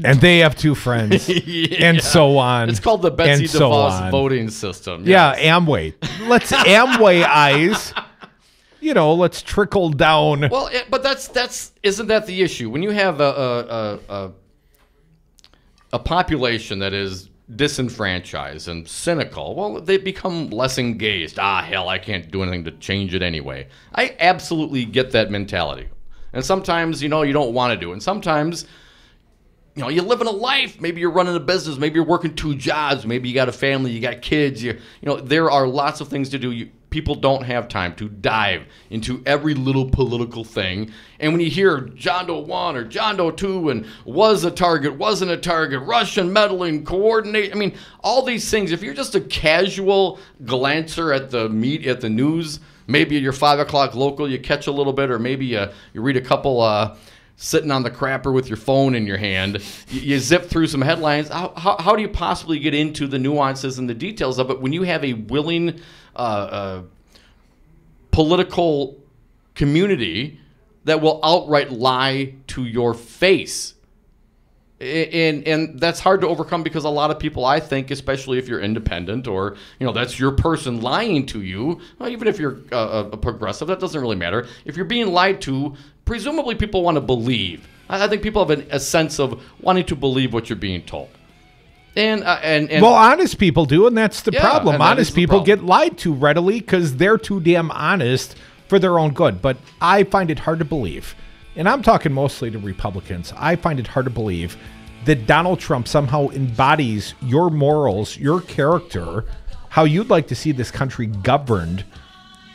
And they have 2 friends. Yeah. And so on. It's called the Betsy DeVos voting system. Yes. Yeah, Amway. Let's Amway-ize. Let's trickle down. Well, but that's isn't that the issue? When you have a population that is disenfranchised and cynical, well, they become less engaged. Hell, I can't do anything to change it anyway. I absolutely get that mentality. And sometimes, you don't want to do it. And sometimes you know, you're living a life. Maybe you're running a business. Maybe you're working 2 jobs. Maybe you got a family. You got kids. You know, there are lots of things to do. People don't have time to dive into every little political thing. And when you hear John Doe 1 or John Doe 2 and was a target, wasn't a target, Russian meddling, coordinate, I mean, all these things, if you're just a casual glancer at the news, maybe at your 5 o'clock local, you catch a little bit, or maybe you read a couple sitting on the crapper with your phone in your hand, you zip through some headlines. How do you possibly get into the nuances and the details of it when you have a willing political community that will outright lie to your face? And that's hard to overcome because a lot of people, I think, especially if you're independent or, you know, that's your person lying to you, well, even if you're a progressive, that doesn't really matter. If you're being lied to, presumably people want to believe. I think people have a sense of wanting to believe what you're being told. And well, honest people do, and that's the problem. And that honest people get lied to readily because they're too damn honest for their own good. But I find it hard to believe, and I'm talking mostly to Republicans, I find it hard to believe that Donald Trump somehow embodies your morals, your character, how you'd like to see this country governed,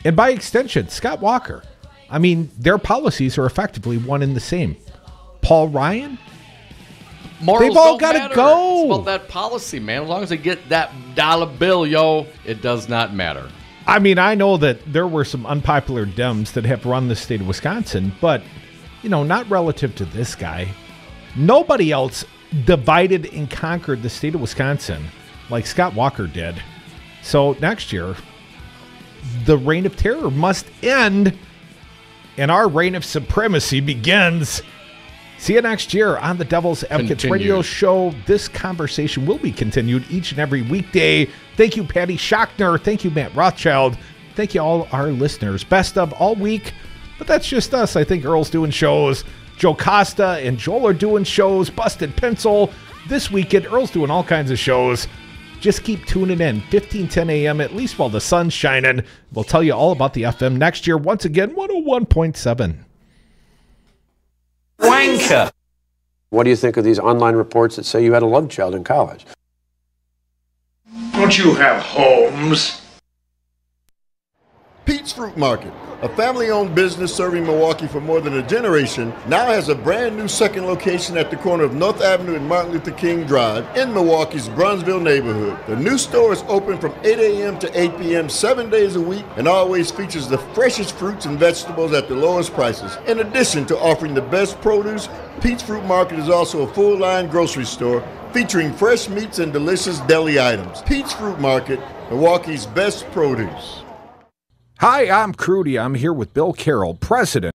and by extension, Scott Walker. I mean, their policies are effectively one and the same. Paul Ryan? Morals they've all got to go. It's about that policy, man. As long as they get that dollar bill, it does not matter. I mean, I know that there were some unpopular Dems that have run the state of Wisconsin, but, you know, not relative to this guy. Nobody else divided and conquered the state of Wisconsin like Scott Walker did. So next year, the reign of terror must end, and our reign of supremacy begins. See you next year on the Devil's Advocates Radio Show. This conversation will be continued each and every weekday. Thank you, Patty Schachner. Thank you, Matt Rothschild. Thank you, all our listeners. Best of all week, but that's just us. I think Earl's doing shows. Joe Costa and Joel are doing shows. Busted Pencil. This weekend, Earl's doing all kinds of shows. Just keep tuning in. 15:10 a.m., at least while the sun's shining. We'll tell you all about the FM next year. Once again, 101.7. Wanker. What do you think of these online reports that say you had a love child in college? Don't you have homes? Pete's Fruit Market, a family-owned business serving Milwaukee for more than a generation, now has a brand new second location at the corner of North Avenue and Martin Luther King Drive in Milwaukee's Bronzeville neighborhood. The new store is open from 8 a.m. to 8 p.m. 7 days a week and always features the freshest fruits and vegetables at the lowest prices. In addition to offering the best produce, Pete's Fruit Market is also a full-line grocery store featuring fresh meats and delicious deli items. Pete's Fruit Market, Milwaukee's best produce. Hi, I'm Crudy. I'm here with Bill Carroll, president